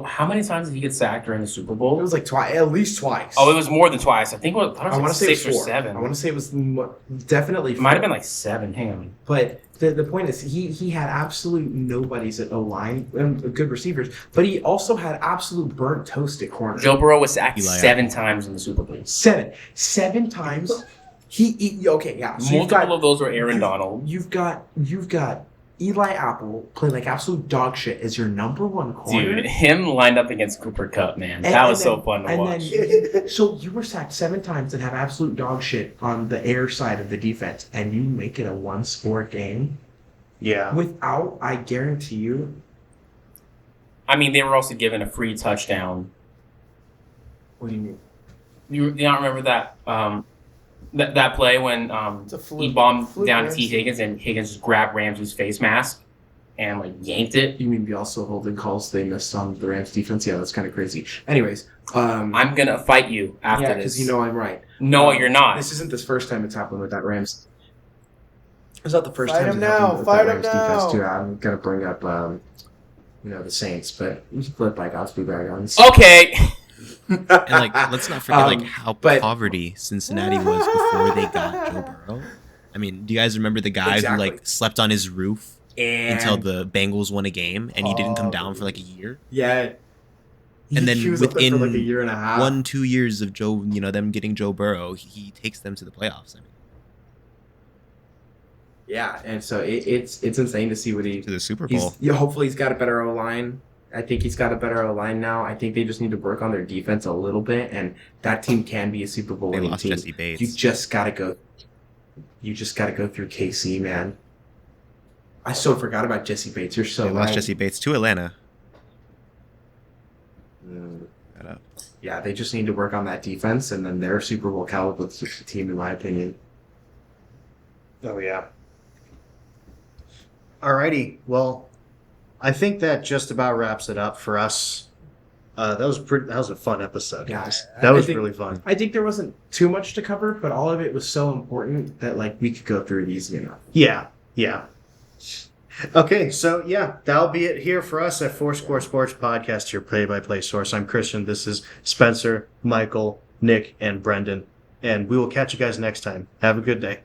How many times did he get sacked during the Super Bowl? It was twice, at least twice. Oh, it was more than twice. I think I want to say 6 or 7. I want to say it was definitely 4. It might have been 7. Hang on. But the point is, he had absolute nobodies at O-line and good receivers, but he also had absolute burnt toast at corner. Joe Burrow was sacked 7 times in the Super Bowl. 7 times. So multiple of those were Aaron Donald. You've got Eli Apple playing absolute dog shit as your number 1 corner. Dude, him lined up against Cooper Kupp, man. That was so fun to watch. So you were sacked 7 times and have absolute dog shit on the air side of the defense, and you make it a 1-score game. Yeah. Without, I guarantee you. I mean, they were also given a free touchdown. What do you mean? You don't remember that? That play when he bombed down to T. Higgins and Higgins just grabbed Ramsey's face mask and yanked it. You mean the also holding calls they missed on the Rams defense? Yeah, that's kind of crazy. Anyways, I'm gonna fight you after this. Yeah, because I'm right. No, you're not. This isn't the first time it's happened with that Rams. It's not the first Fight time him it's happened now. with Fight that him Rams defense now. too. I'm gonna bring up the Saints, but we should flip I'll be back on. Okay. And let's not forget how poverty Cincinnati was before they got Joe Burrow. I mean, do you guys remember the guy who slept on his roof until the Bengals won a game and he didn't come down for a year? Yeah. And then within for a year and a half. 1-2 years of Joe, them getting Joe Burrow, he takes them to the playoffs. I mean, yeah, and so it's insane to see what to the Super Bowl. Hopefully he's got a better O-line. I think he's got a better O-line now. I think they just need to work on their defense a little bit, and that team can be a Super Bowl winning team. They lost Jesse Bates. You just gotta go through KC, man. I so forgot about Jesse Bates. You're so They right. lost Jesse Bates to Atlanta. Yeah, they just need to work on that defense, and then they're a Super Bowl caliber team, in my opinion. Oh, yeah. Alrighty. Well, I think that just about wraps it up for us. That was a fun episode, guys. That was really fun. I think there wasn't too much to cover, but all of it was so important that we could go through it easy enough. Yeah. Okay, so that'll be it here for us at Fourscore Sports Podcast, your play-by-play source. I'm Christian. This is Spencer, Michael, Nick, and Brenden. And we will catch you guys next time. Have a good day.